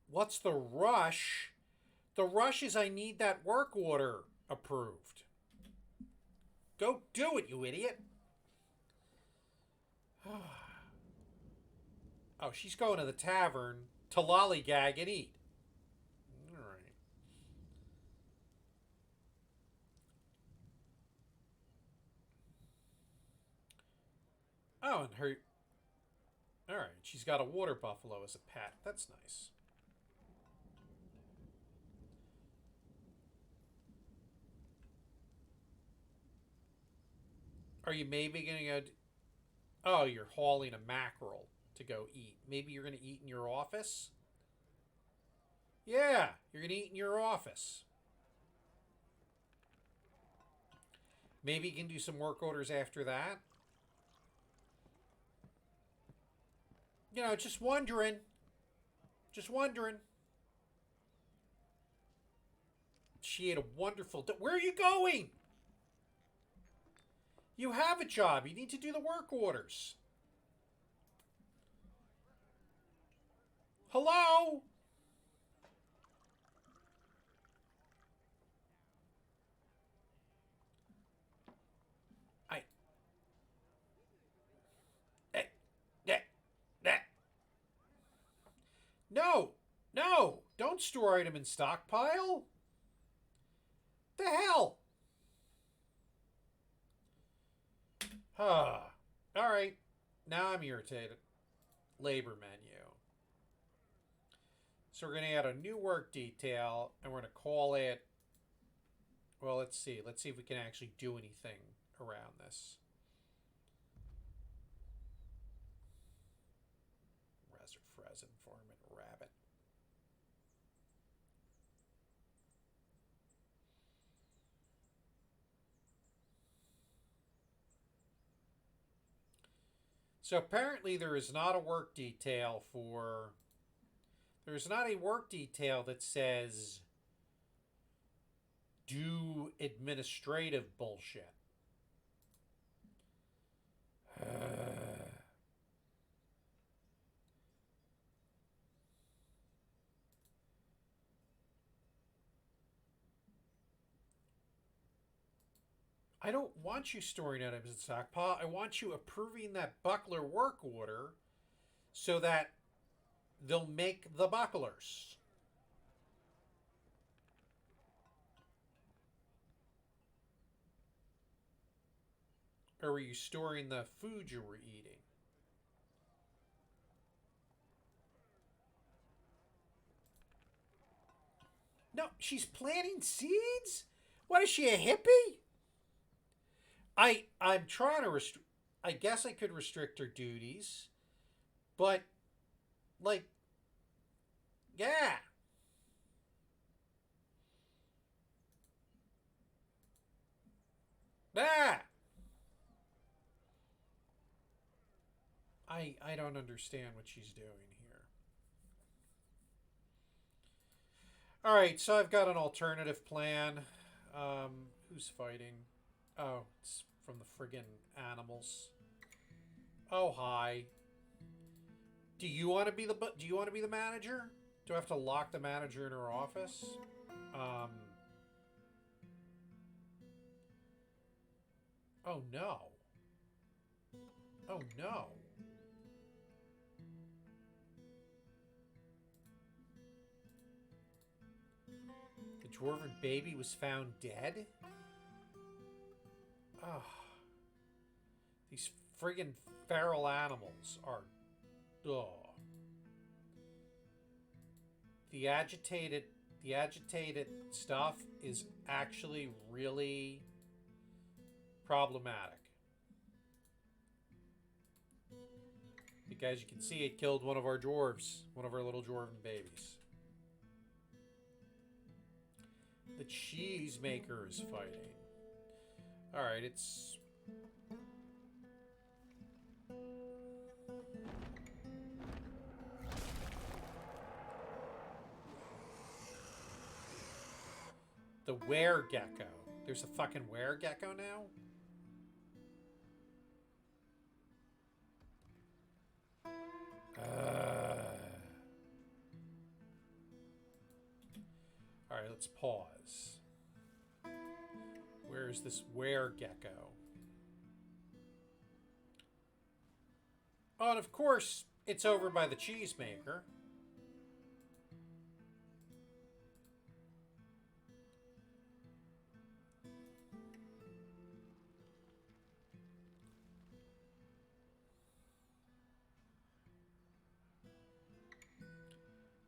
What's the rush? The rush is I need that work order approved. Go do it, you idiot. Oh, she's going to the tavern to lollygag and eat. All right. Oh, and her... All right, she's got a water buffalo as a pet. That's nice. Are you maybe going to go... Oh, you're hauling a mackerel to go eat. Maybe you're going to eat in your office? Yeah, you're going to eat in your office. Maybe you can do some work orders after that. You know, just wondering. Just wondering. She had a wonderful... Where are you going? You have a job. You need to do the work orders. Hello? No! No! Don't store item in stockpile! The hell? Alright. Now I'm irritated. Labor menu. So we're going to add a new work detail, and we're going to call it... Well, let's see. Let's see if we can actually do anything around this. Reserfres informant rabbit. So apparently there is not a work detail for... There's not a work detail that says do administrative bullshit. I don't want you storing items in stockpile. I want you approving that buckler work order so that they'll make the bucklers. Or were you storing the food you were eating? No, she's planting seeds? What is she, a hippie? I'm trying to restrict... I guess I could restrict her duties. But, like... Yeah. Ah! I don't understand what she's doing here. All right, so I've got an alternative plan. Who's fighting? Oh, it's from the friggin' animals. Oh, hi. Do you want to be the manager? Do I have to lock the manager in her office? Um. Oh no. Oh no. The dwarven baby was found dead? Oh, these friggin' feral animals are. Oh. The agitated the agitated stuff is actually really problematic. Because you can see it killed one of our dwarves, one of our little dwarven babies. The cheese maker is fighting. Alright, it's... the were-gecko. There's a fucking were-gecko now? Alright, let's pause. Where is this were-gecko? Oh, and of course, it's over by the cheese maker.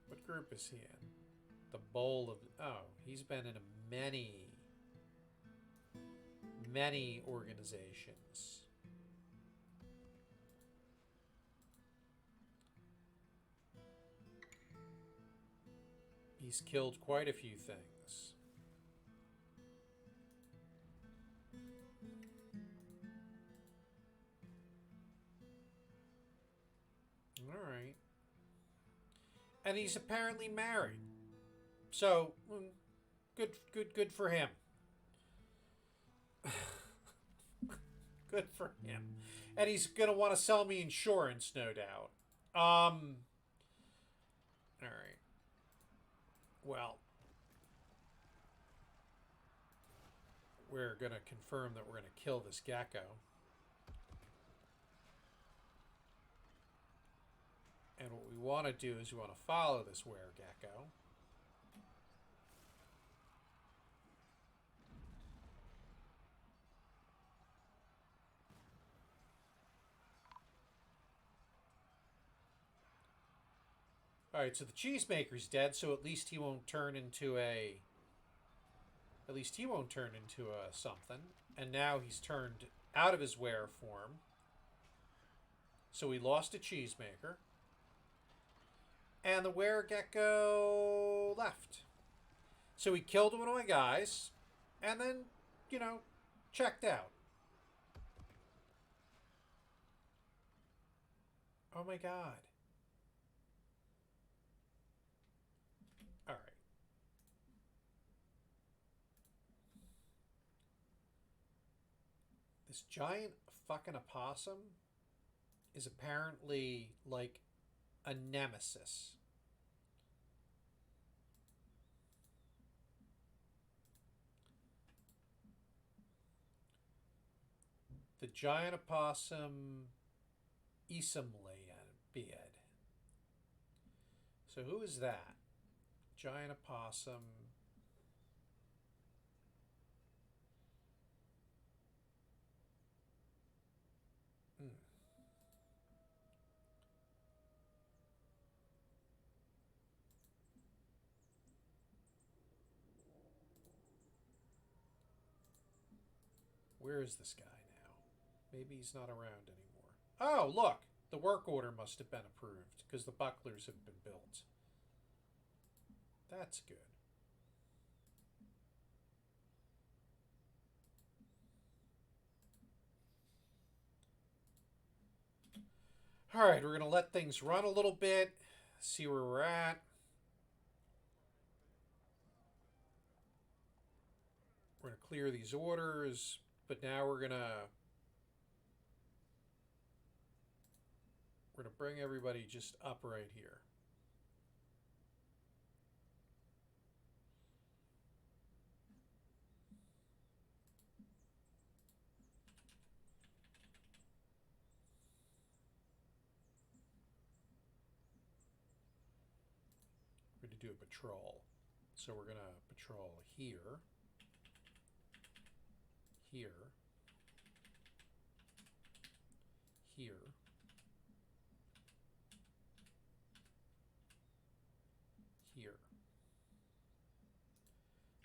What group is he in? The bowl of... Oh, he's been in many organizations. He's killed quite a few things. All right. And he's apparently married. So, good for him. Good for him. And he's going to want to sell me insurance, no doubt. All right. Well, we're going to confirm that we're going to kill this gecko. And what we want to do is we want to follow this were-gecko. Alright, so the cheesemaker's dead, so at least he won't turn into a... At least he won't turn into a something. And now he's turned out of his were form. So we lost a cheesemaker. And the were-gecko left. So he killed one of my guys. And then, you know, checked out. Oh my god. Alright. This giant fucking opossum is apparently like a nemesis. The giant opossum Isamlayed. So who is that? Giant opossum. Where is this guy now? Maybe he's not around anymore. Oh, look! The work order must have been approved because the bucklers have been built. That's good. Alright, we're going to let things run a little bit, see where we're at. We're going to clear these orders, but now we're going to bring everybody just up right here. We're going to do a patrol. So we're going to patrol here, here, here, here.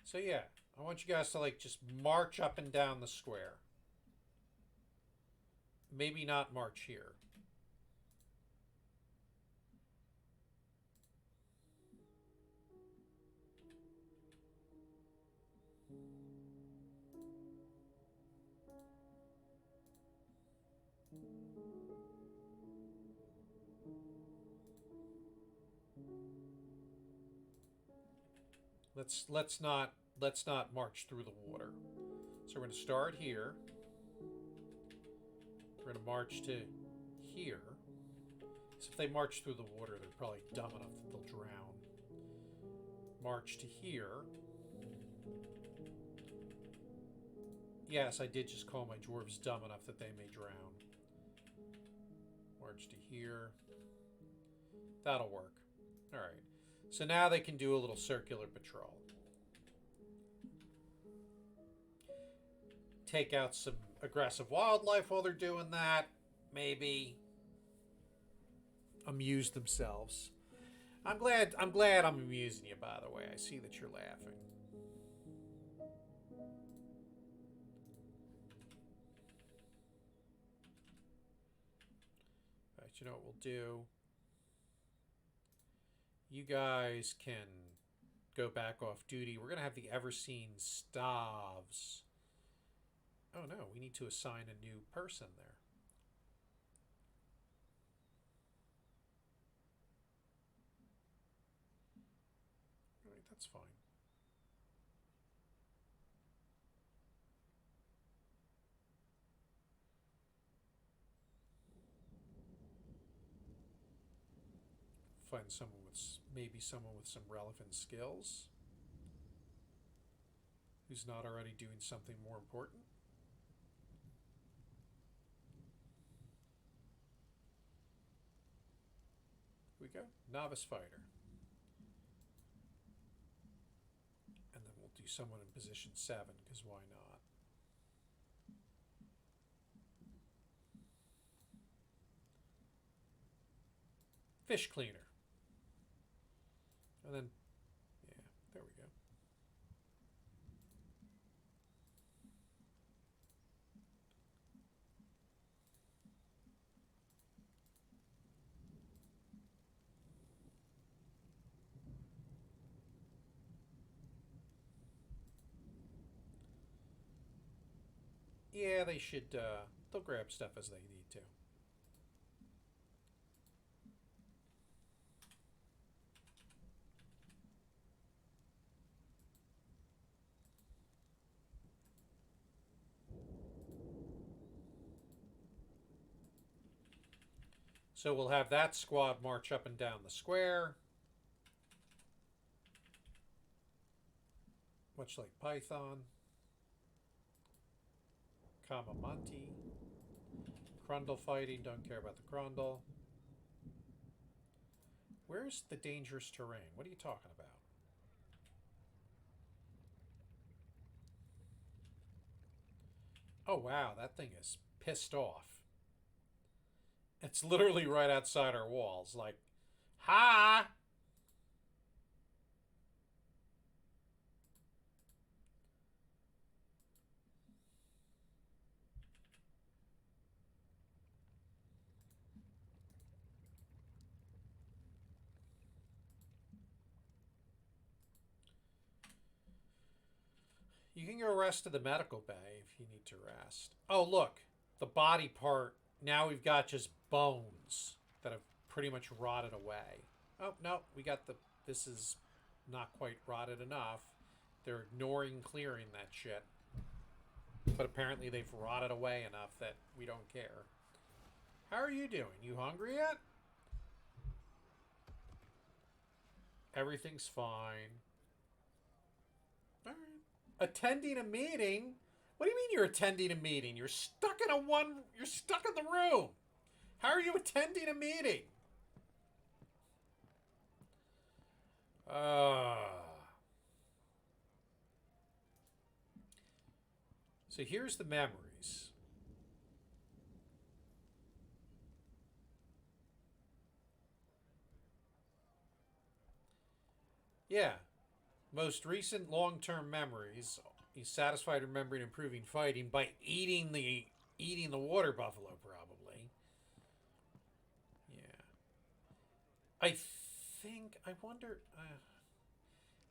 So yeah, I want you guys to like just march up and down the square. Maybe not march here. Let's not march through the water. So we're going to start here. We're going to march to here. So if they march through the water, they're probably dumb enough that they'll drown. March to here. Yes, I did just call my dwarves dumb enough that they may drown. March to here. That'll work. Alright. So now they can do a little circular patrol. Take out some aggressive wildlife while they're doing that. Maybe amuse themselves. I'm glad I'm amusing you, by the way. I see that you're laughing. Alright, you know what we'll do? You guys can go back off duty. We're going to have the Everseen Stavs. Oh no, we need to assign a new person there. Alright, that's fine. Find someone with, maybe someone with some relevant skills who's not already doing something more important. Here we go. Novice fighter. And then we'll do someone in position 7, because why not? Fish cleaner. And then, yeah, there we go. Yeah, they should, they'll grab stuff as they need to. So we'll have that squad march up and down the square. Much like Python. Kamamanti. Crundle fighting, don't care about the Crundle. Where's the dangerous terrain? What are you talking about? Oh wow, that thing is pissed off. It's literally right outside our walls. Like, ha! You can go rest to the medical bay if you need to rest. Oh, look. The body part. Now we've got just bones that have pretty much rotted away. Oh, no. We got the... This is not quite rotted enough. They're ignoring clearing that shit. But apparently they've rotted away enough that we don't care. How are you doing? You hungry yet? Everything's fine. All right. Attending a meeting? What do you mean you're attending a meeting? You're stuck in you're stuck in the room. How are you attending a meeting? So here's the memories. Yeah. Most recent long-term memories. He's satisfied remembering improving fighting by eating the water buffalo, probably. Yeah. I wonder.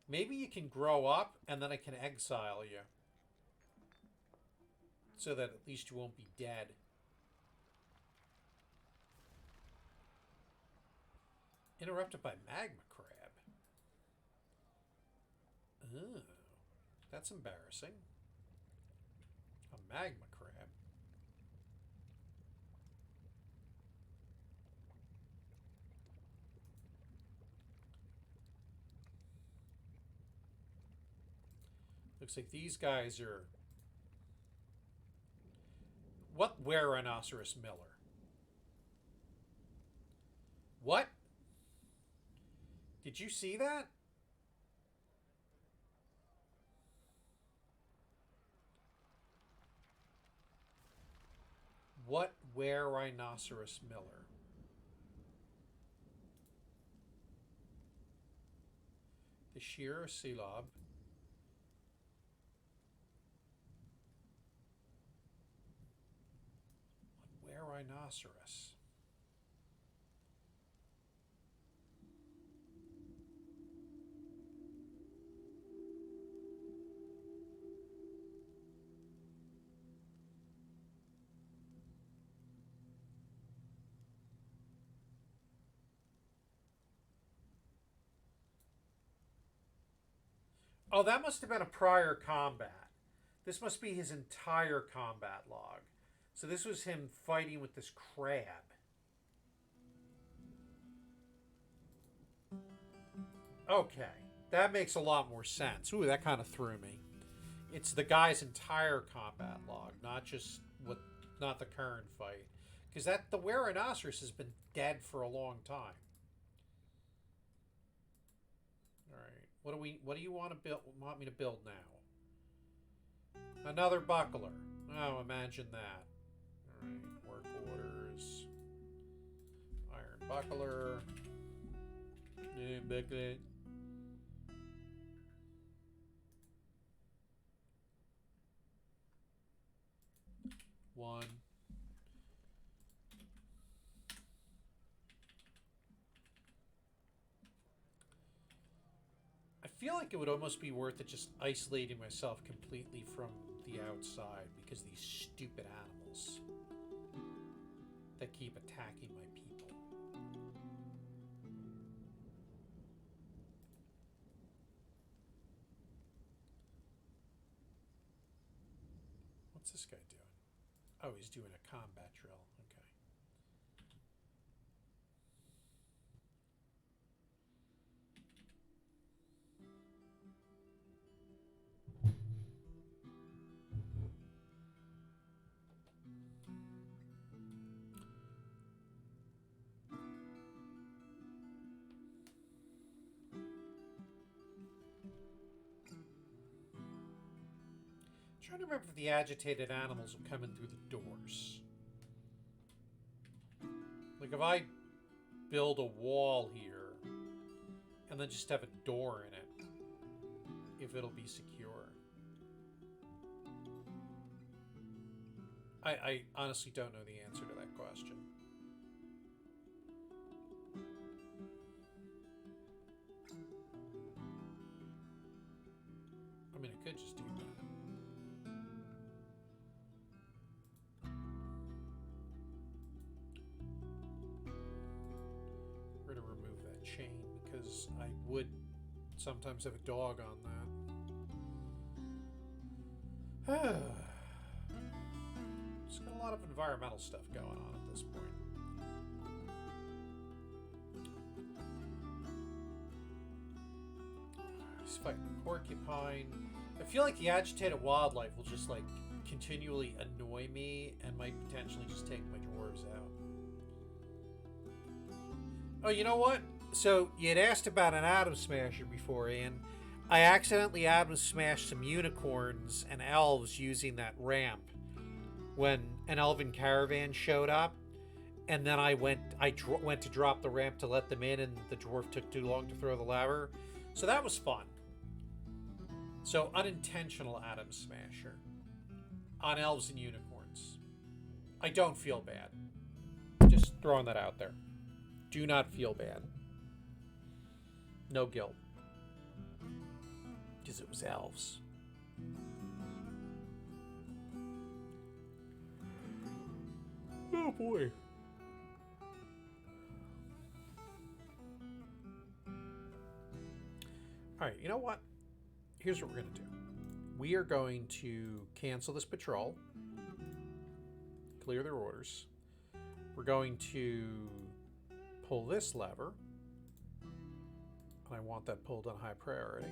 Maybe you can grow up and then I can exile you. So that at least you won't be dead. Interrupted by magma crab. Oh, that's embarrassing. A magma crab. Looks like these guys are... What Wererhinos Miller? What? Did you see that? What Wererhinos Miller? The Sheer Selob. What Wererhinos? Oh, that must have been a prior combat. This must be his entire combat log. So this was him fighting with this crab. Okay. That makes a lot more sense. Ooh, that kind of threw me. It's the guy's entire combat log, not the current fight. Because the Wererhinos has been dead for a long time. What do you want to build? Want me to build now? Another buckler. Oh, imagine that. All right, work orders. Iron buckler. One. I feel like it would almost be worth it just isolating myself completely from the outside because these stupid animals that keep attacking my people. What's this guy doing? Oh, he's doing a combat drill. Okay. I'm trying to remember if the agitated animals are coming through the doors. Like if I build a wall here and then just have a door in it, if it'll be secure. I honestly don't know the answer to that question. I mean, I could just do that. We're going to remove that chain because I would sometimes have a dog on that. Just got a lot of environmental stuff going on at this point. He's fighting a porcupine. I feel like the agitated wildlife will just like continually annoy me and might potentially just take my dwarves out. Oh, you know what? So you had asked about an atom smasher before, Ian. I accidentally atom smashed some unicorns and elves using that ramp when an elven caravan showed up, and then I went to drop the ramp to let them in, and the dwarf took too long to throw the lever. So that was fun. So unintentional atom smasher on elves and unicorns. I don't feel bad. Just throwing that out there. Do not feel bad. No guilt. Because it was elves. Oh boy. Alright, you know what? Here's what we're going to do. We are going to cancel this patrol. Clear their orders. We're going to pull this lever. And I want that pulled on high priority.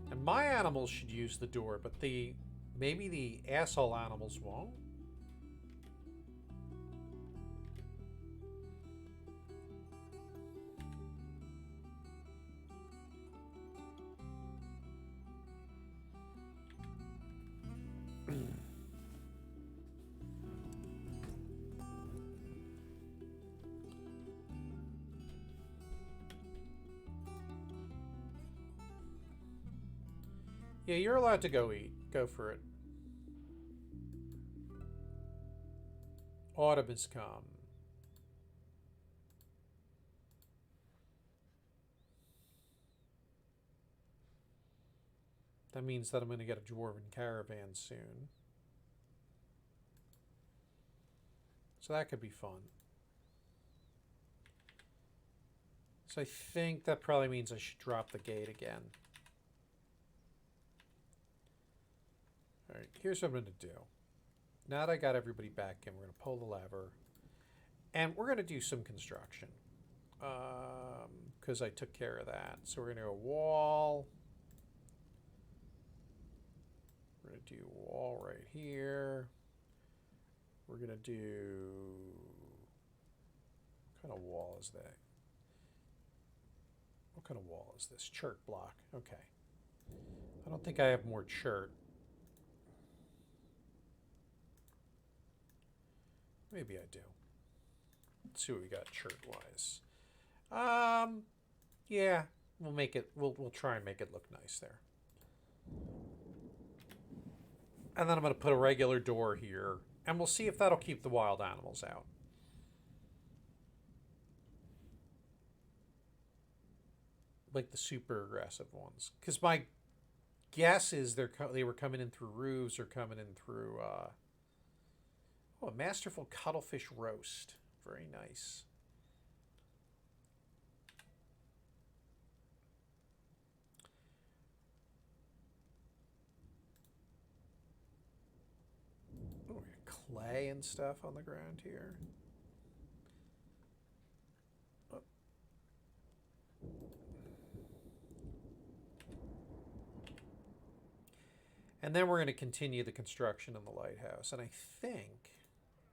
And my animals should use the door, but maybe the asshole animals won't. Yeah, you're allowed to go eat. Go for it. Autumn has come. That means that I'm going to get a dwarven caravan soon. So that could be fun. So I think that probably means I should drop the gate again. Alright, here's what I'm going to do. Now that I got everybody back in, we're going to pull the lever. And we're going to do some construction. Because I took care of that. So we're going to go wall. We're going to do wall right here. We're going to do... What kind of wall is that? What kind of wall is this? Chert block. Okay. I don't think I have more chert. Maybe I do. Let's see what we got chert-wise. Yeah, we'll make it. We'll try and make it look nice there. And then I'm going to put a regular door here, and we'll see if that'll keep the wild animals out. Like the super aggressive ones, because my guess is they were coming in through roofs or coming in through. Oh, a masterful cuttlefish roast. Very nice. Oh, we got clay and stuff on the ground here. Oh. And then we're going to continue the construction in the lighthouse. And I think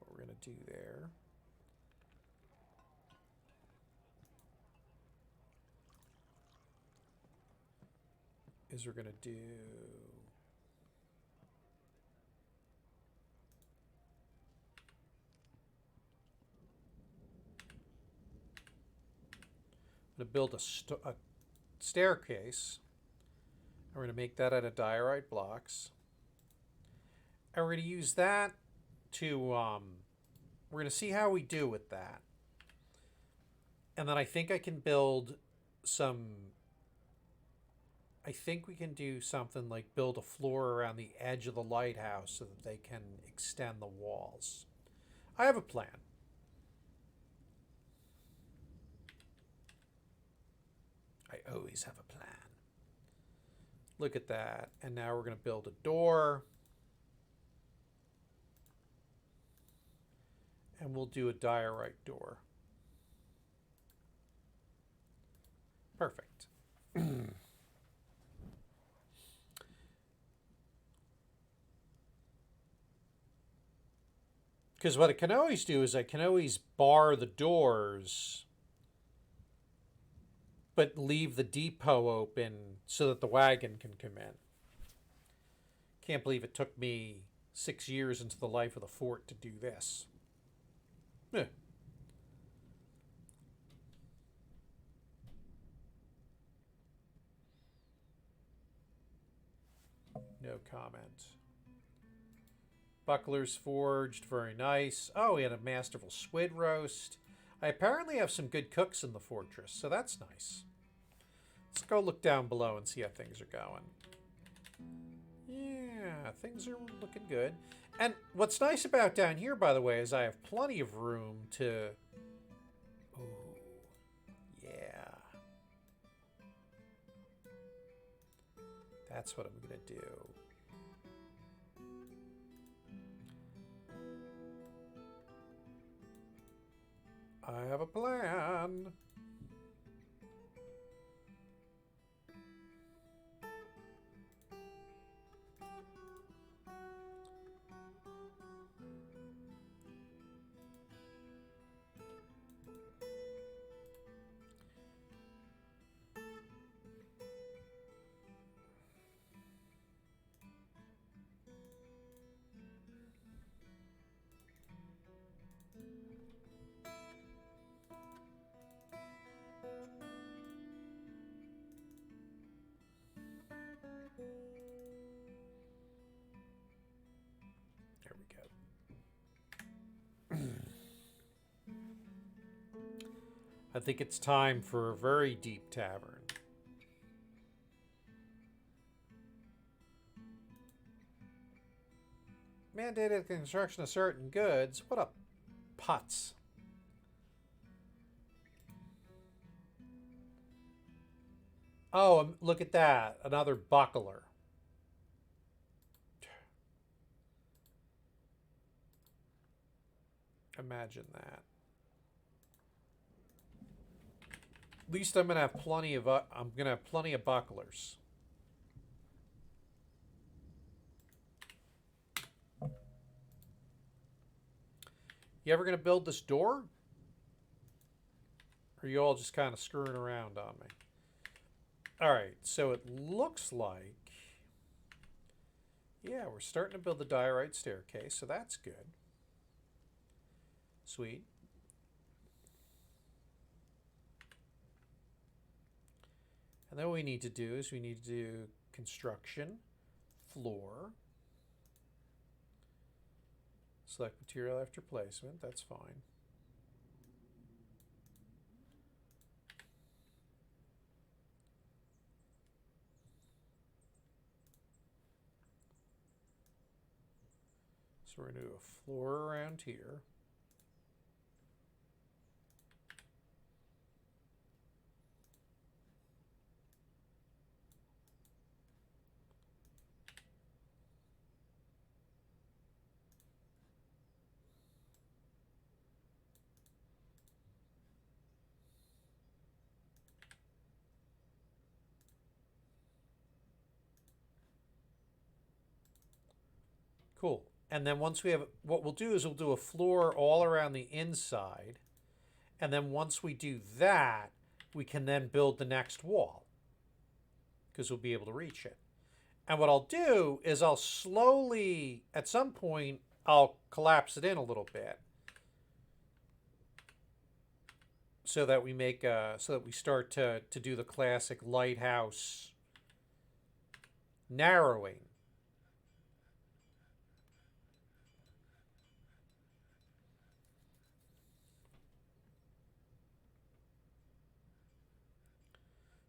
what we're going to do there is we're going to do build a staircase. And we're going to make that out of diorite blocks. And we're going to use that to, we're going to see how we do with that. And then I think I can build some I think we can do something like build a floor around the edge of the lighthouse so that they can extend the walls. I have a plan. I always have a plan. Look at that. And now we're going to build a door. And we'll do a diorite door. Perfect. Because what I can always do is I can always bar the doors, but leave the depot open so that the wagon can come in. Can't believe it took me 6 years into the life of the fort to do this. Eh. No comment. Bucklers forged, very nice. Oh, we had a masterful squid roast. I apparently have some good cooks in the fortress, so that's nice. Let's go look down below and see how things are going. Yeah, things are looking good. And what's nice about down here, by the way, is I have plenty of room to... Ooh, yeah. That's what I'm going to do. I have a plan. There we go. I think it's time for a very deep tavern. Mandated construction of certain goods. What a putz. Oh, look at that. Another buckler. Imagine that. At least I'm gonna have plenty of bucklers. You ever gonna build this door? Or are you all just kind of screwing around on me? Alright, so it looks like... Yeah, we're starting to build the diorite staircase, so that's good. Sweet. And then what we need to do is we need to do construction, floor, select material after placement, that's fine. So we're going to do a floor around here. Cool. And then once we have, what we'll do is we'll do a floor all around the inside. And then once we do that, we can then build the next wall. Because we'll be able to reach it. And what I'll do is I'll slowly, at some point, I'll collapse it in a little bit. So that we make, so that we start to do the classic lighthouse narrowing.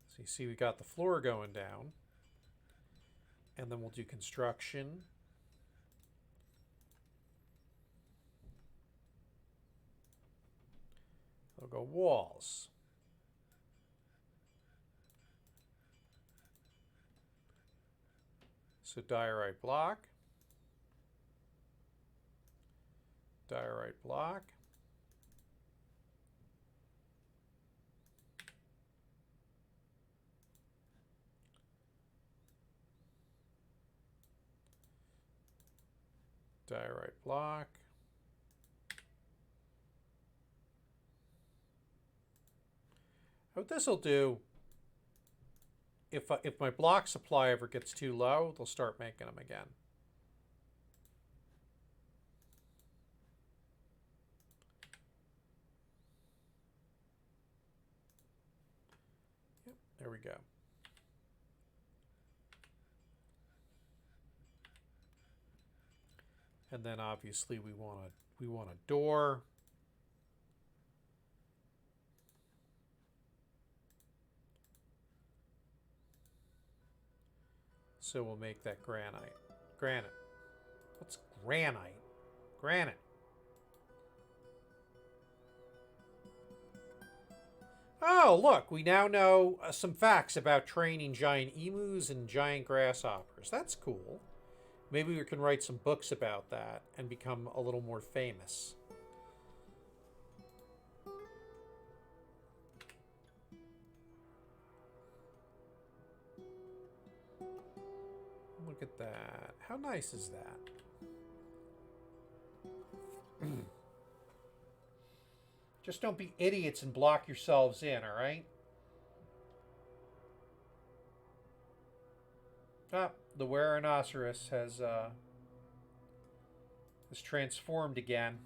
So you see we got the floor going down. And then we'll do construction. We'll go walls. So diorite block. Diorite block. Diorite block. What this will do, if my block supply ever gets too low, they'll start making them again. Yep, there we go. And then obviously we want a door. So we'll make that granite. Granite. What's granite? Granite. Oh, look, we now know some facts about training giant emus and giant grasshoppers. That's cool. Maybe we can write some books about that and become a little more famous. Look at that. How nice is that? Just don't be idiots and block yourselves in, all right? Ah, the Wererhinos has transformed again.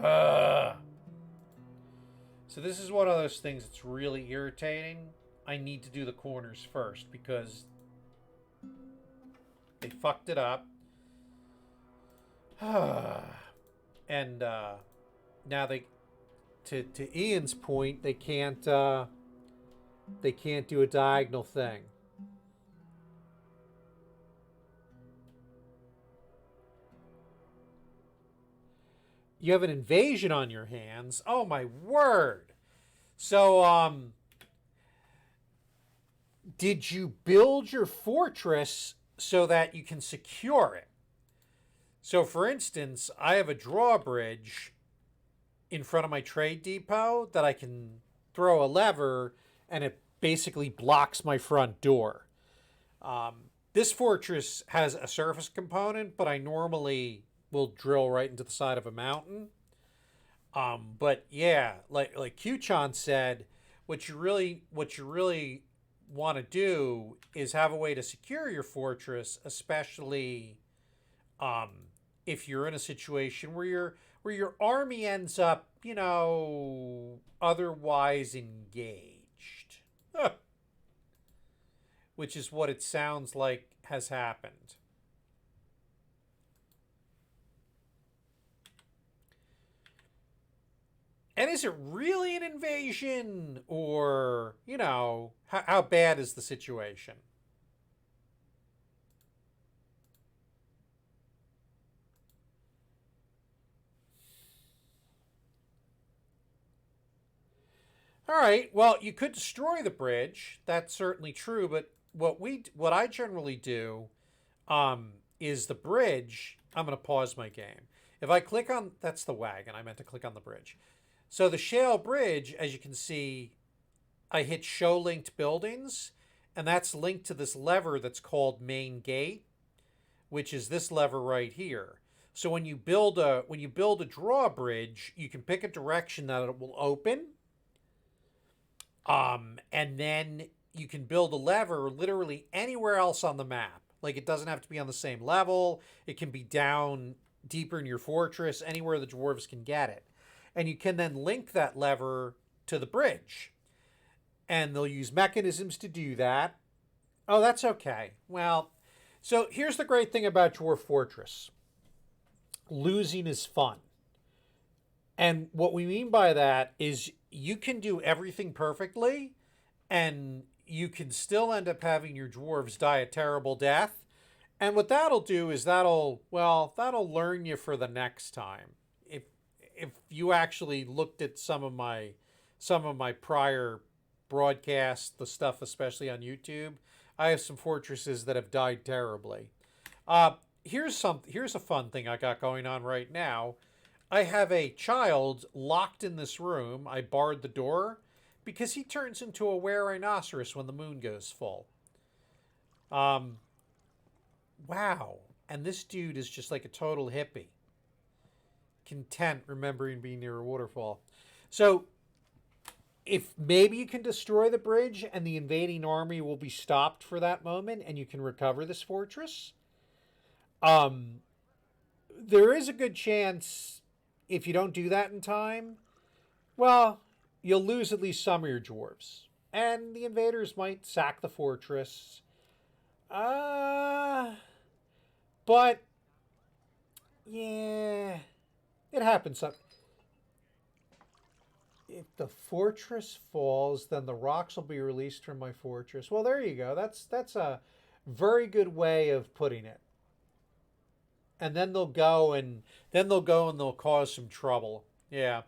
So this is one of those things that's really irritating. I need to do the corners first because they fucked it up. And now they, to Ian's point, they can't do a diagonal thing. You have an invasion on your hands. Oh my word. So did you build your fortress so that you can secure it? So for instance, I have a drawbridge in front of my trade depot that I can throw a lever and it basically blocks my front door. This fortress has a surface component, but I normally will drill right into the side of a mountain. But yeah, like Q-Chan said, what you really want to do is have a way to secure your fortress, especially if you're in a situation where your army ends up, otherwise engaged. Which is what it sounds like has happened. And is it really an invasion? Or, how bad is the situation? All right. Well, you could destroy the bridge. That's certainly true. But what I generally do is the bridge. I'm going to pause my game. If I click on, that's the wagon. I meant to click on the bridge. So the shale bridge, as you can see, I hit show linked buildings, and that's linked to this lever that's called main gate, which is this lever right here. So when you build a drawbridge, you can pick a direction that it will open. And then you can build a lever literally anywhere else on the map. Like, it doesn't have to be on the same level. It can be down deeper in your fortress, anywhere the dwarves can get it. And you can then link that lever to the bridge. And they'll use mechanisms to do that. Oh, that's okay. Well, so here's the great thing about Dwarf Fortress. Losing is fun. And what we mean by that is you can do everything perfectly and you can still end up having your dwarves die a terrible death. And what that'll do is that'll learn you for the next time. If if you actually looked at some of my prior broadcasts, the stuff especially on YouTube, I have some fortresses that have died terribly. Uh, here's a fun thing I got going on right now. I have a child locked in this room. I barred the door because he turns into a wererhinoceros when the moon goes full. Um, wow. And this dude is just like a total hippie, content remembering being near a waterfall. So if maybe you can destroy the bridge and the invading army will be stopped for that moment and you can recover this fortress, um, there is a good chance if you don't do that in time, well, you'll lose at least some of your dwarves. And the invaders might sack the fortress. Uh, but, yeah, it happens. If the fortress falls, then the rocks will be released from my fortress. Well, there you go. That's a very good way of putting it. And then they'll cause some trouble. Yeah.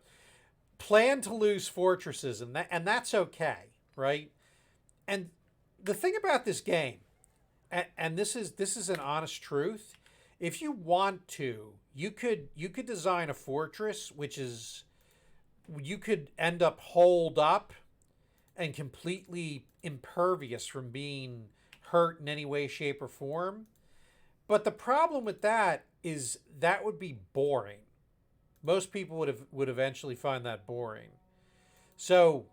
Plan to lose fortresses, and that's okay, right? And the thing about this game, and this is an honest truth, if you want to, you could design a fortress which is you could end up holed up and completely impervious from being hurt in any way, shape, or form. But the problem with that is that would be boring. Most people would eventually find that boring. So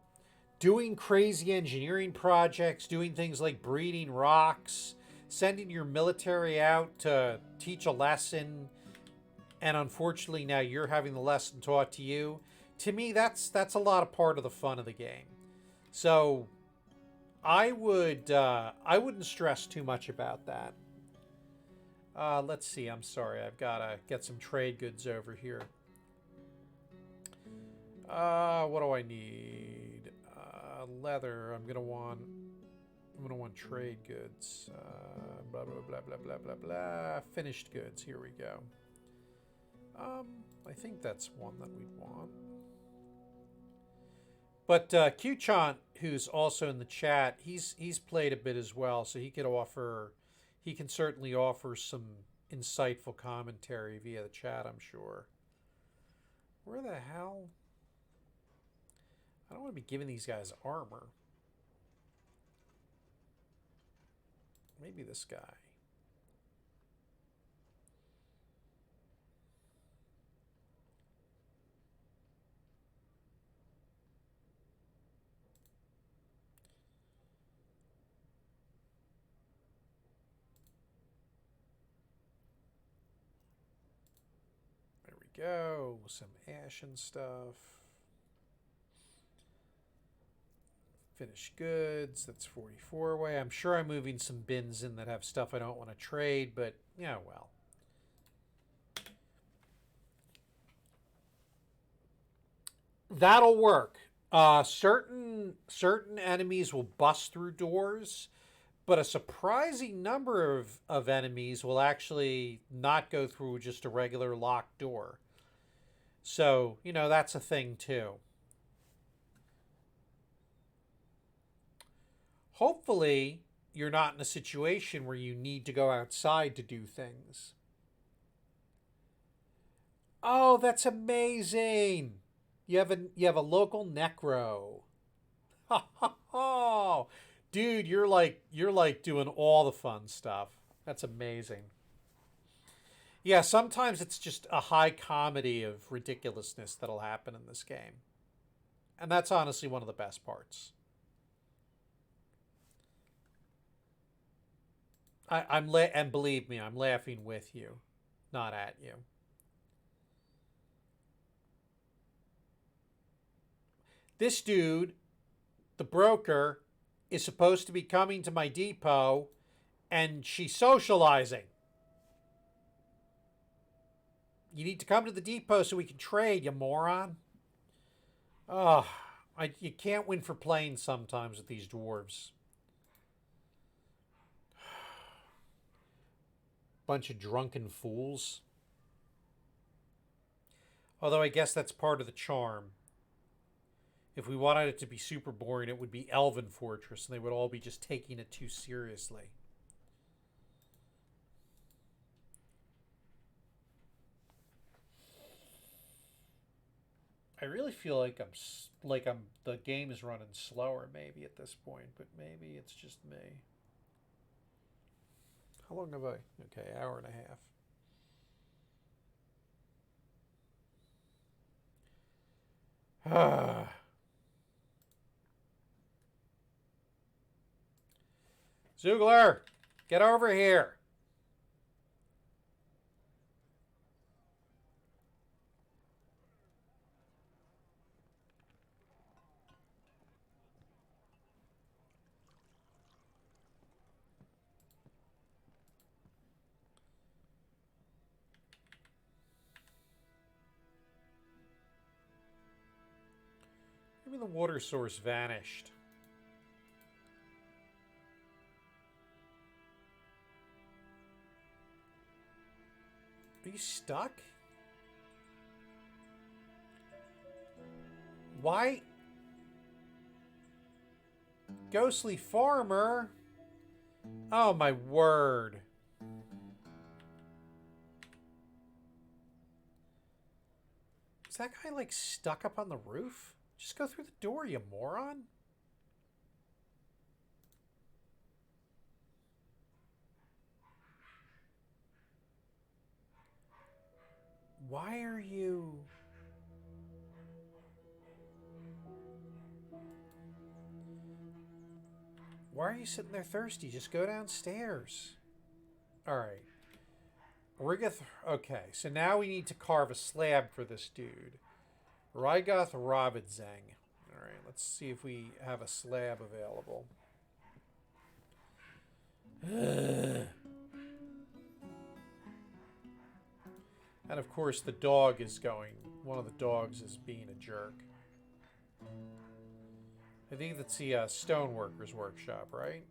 doing crazy engineering projects, doing things like breeding rocks, sending your military out to teach a lesson, and unfortunately now you're having the lesson taught to you. To me, that's a lot of part of the fun of the game. So I wouldn't stress too much about that. Let's see. I'm sorry. I've got to get some trade goods over here. What do I need? Leather. I'm gonna want trade goods. Blah blah blah blah blah blah blah. Finished goods. Here we go. I think that's one that we'd want. But Q-Chant, who's also in the chat, he's played a bit as well, so he can certainly offer some insightful commentary via the chat, I'm sure. Where the hell? I don't want to be giving these guys armor. Maybe this guy. There we go. Some ashen stuff. Finished goods, that's 44 away. I'm sure I'm moving some bins in that have stuff I don't want to trade, but yeah, well. That'll work. Certain enemies will bust through doors, but a surprising number of enemies will actually not go through just a regular locked door. So, that's a thing too. Hopefully, you're not in a situation where you need to go outside to do things. Oh, that's amazing. You have a local necro. Ha ha ha. Dude, you're like doing all the fun stuff. That's amazing. Yeah, sometimes it's just a high comedy of ridiculousness that'll happen in this game. And that's honestly one of the best parts. And believe me, I'm laughing with you, not at you. This dude, the broker, is supposed to be coming to my depot, and she's socializing. You need to come to the depot so we can trade, you moron. Oh, you can't win for playing sometimes with these dwarves. bunch of drunken fools. Although I guess that's part of the charm. If we wanted it to be super boring, it would be Elven Fortress, and they would all be just taking it too seriously. I really feel like the game is running slower maybe at this point, but maybe it's just me. How long have I? Okay, hour and a half. Ah. Zugler, get over here. Maybe the water source vanished. Are you stuck? Why? Ghostly farmer? Oh my word. Is that guy like stuck up on the roof? Just go through the door, you moron. Why are you... Why are you sitting there thirsty? Just go downstairs. Alright. Okay, so now we need to carve a slab for this dude. Rygoth Robidzang. Alright, let's see if we have a slab available. And of course the dog is going... One of the dogs is being a jerk. I think that's the stoneworker's workshop, right?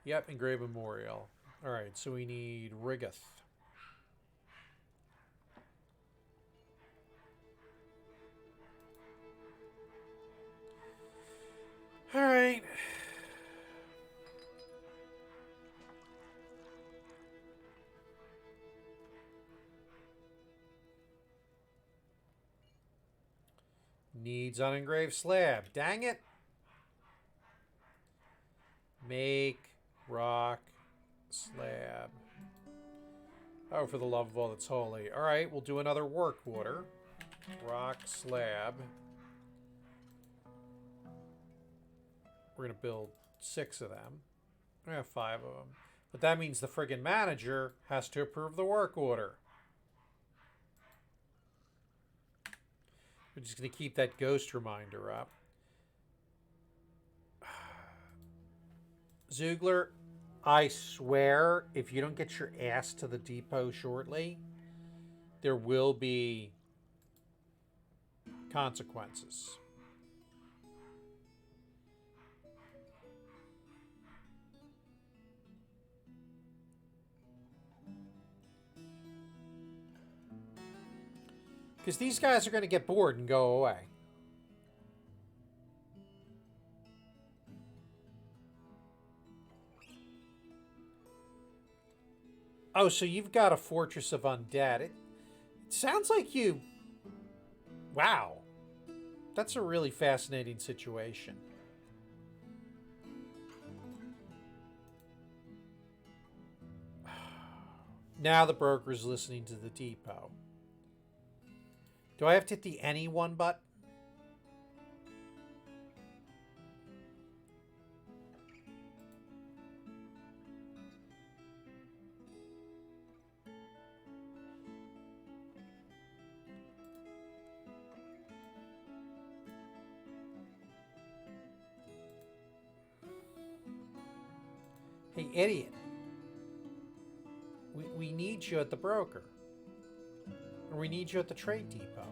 Yep, engraved memorial. Alright, so we need Rigoth. Alright. Needs unengraved slab. Dang it. Make rock slab. Oh, for the love of all that's holy. Alright, we'll do another work order. Rock slab. We're going to build 6 of them. We have 5 of them. But that means the friggin' manager has to approve the work order. We're just going to keep that ghost reminder up. Zugler, I swear, if you don't get your ass to the depot shortly, there will be consequences. Because these guys are going to get bored and go away. Oh, so you've got a fortress of undead. It sounds like you... Wow. That's a really fascinating situation. Now the broker's listening to the depot. Do I have to hit the anyone button? Hey, idiot. We need you at the broker. Or we need you at the trade depot.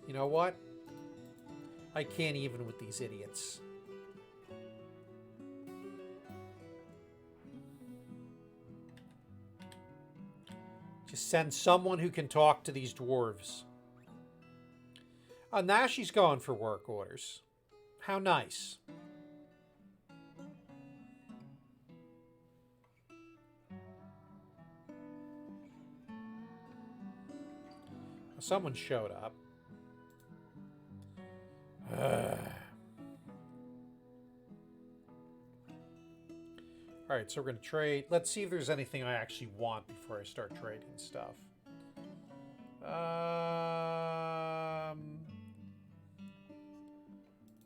You know what? I can't even with these idiots. Just send someone who can talk to these dwarves. Oh, now she's going for work orders. How nice. Someone showed up. Alright, so we're going to trade. Let's see if there's anything I actually want before I start trading stuff.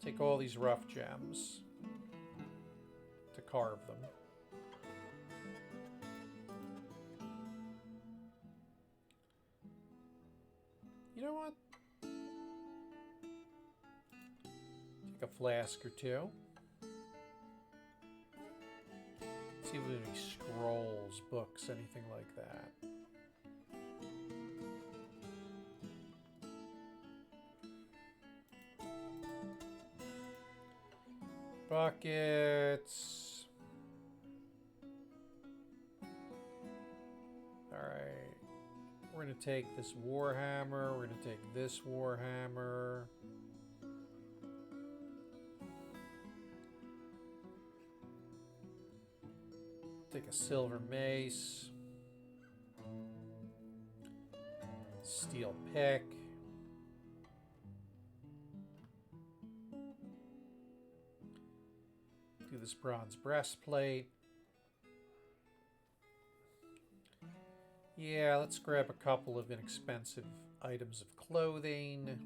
Take all these rough gems to carve them. You know what? Take a flask or two. See if there's any scrolls, books, anything like that. Buckets. Alright. We're going to take this warhammer. We're going to take this warhammer. Take a silver mace. Steel pick. Do this bronze breastplate. Yeah, let's grab a couple of inexpensive items of clothing.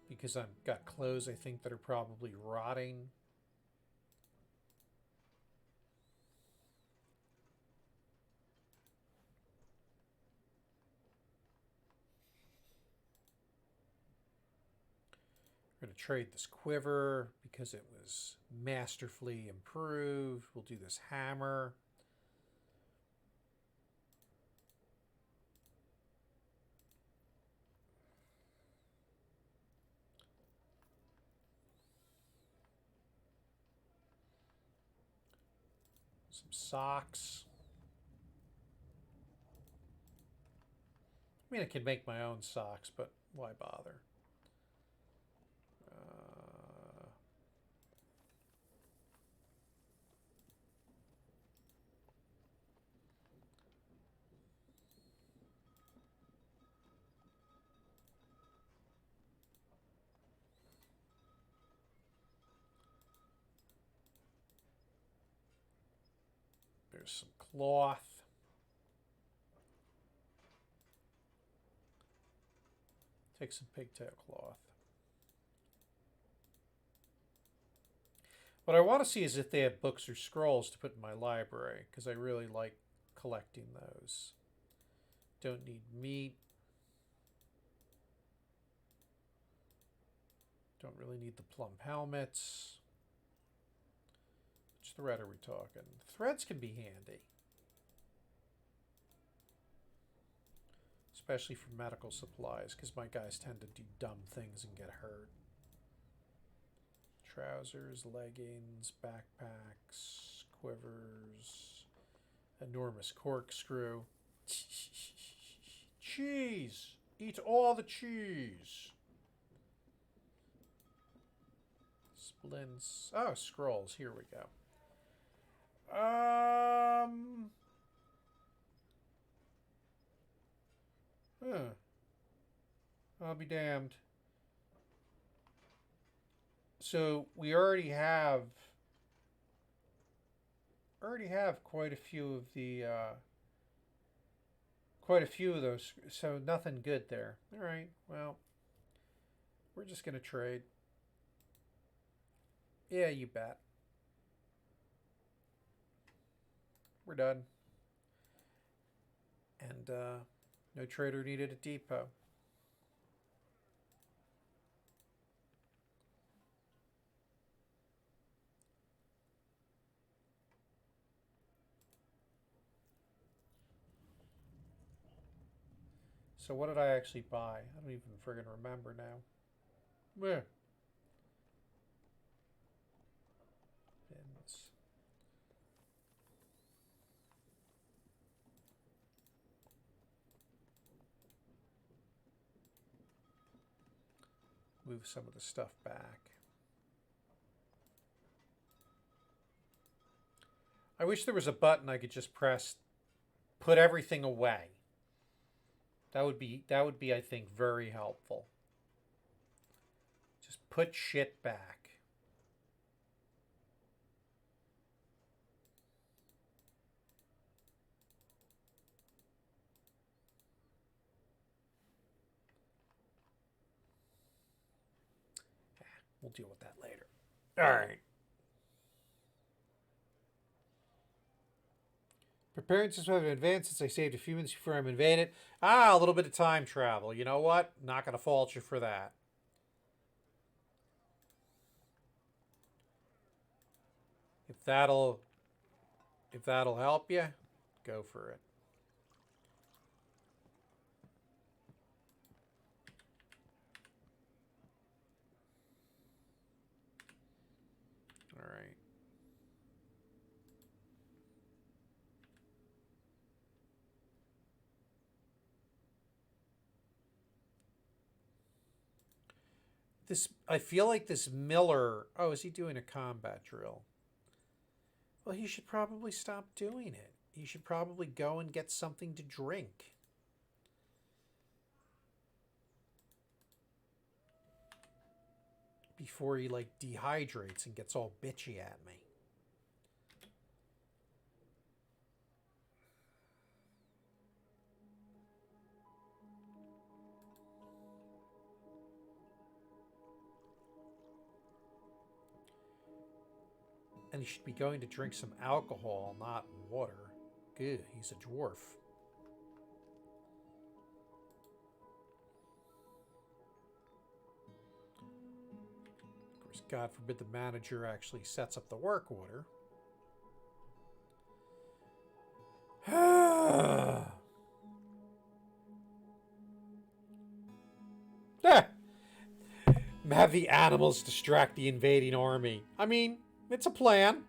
Because I've got clothes I think that are probably rotting. We're going to trade this quiver because it was masterfully improved. We'll do this hammer. Some socks. I mean, I can make my own socks, but why bother? There's some cloth. Take some pigtail cloth. What I want to see is if they have books or scrolls to put in my library, because I really like collecting those. Don't need meat. Don't really need the plum helmets. Which thread are we talking? Threads can be handy. Especially for medical supplies, because my guys tend to do dumb things and get hurt. Trousers, leggings, backpacks, quivers, enormous corkscrew. Cheese! Eat all the cheese! Splints. Oh, scrolls. Here we go. I'll be damned. So we already have quite a few of those. So nothing good there. All right. Well, we're just gonna trade. Yeah, you bet. We're done. And no trader needed at depot. So what did I actually buy? I don't even friggin' remember now. Where? Bins. Move some of the stuff back. I wish there was a button I could just press, put everything away. That would be, I think, very helpful. Just put shit back. We'll deal with that later. All right. Preparing to survive in advance since I saved a few minutes before I'm invaded. A little bit of time travel. You know what? Not going to fault you for that. If that'll help you, go for it. All right. I feel like this Miller. Oh, is he doing a combat drill? Well, he should probably stop doing it. He should probably go and get something to drink. Before he like dehydrates and gets all bitchy at me. And he should be going to drink some alcohol, not water. Good, he's a dwarf. Of course, God forbid the manager actually sets up the work order. Have the animals distract the invading army. I mean, it's a plan.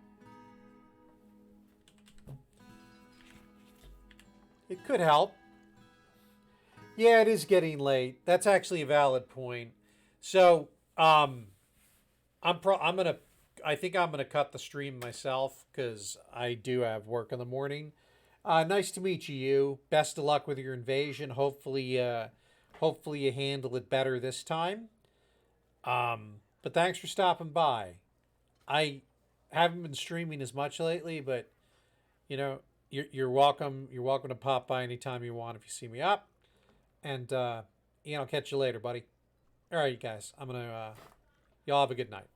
It could help. Yeah, it is getting late. That's actually a valid point. So, I think I'm gonna cut the stream myself because I do have work in the morning. Nice to meet you. Best of luck with your invasion. Hopefully you handle it better this time. But thanks for stopping by. I haven't been streaming as much lately, but you know, you're welcome. You're welcome to pop by anytime you want if you see me up. And Ian, I'll catch you later, buddy. All right, you guys. Y'all have a good night.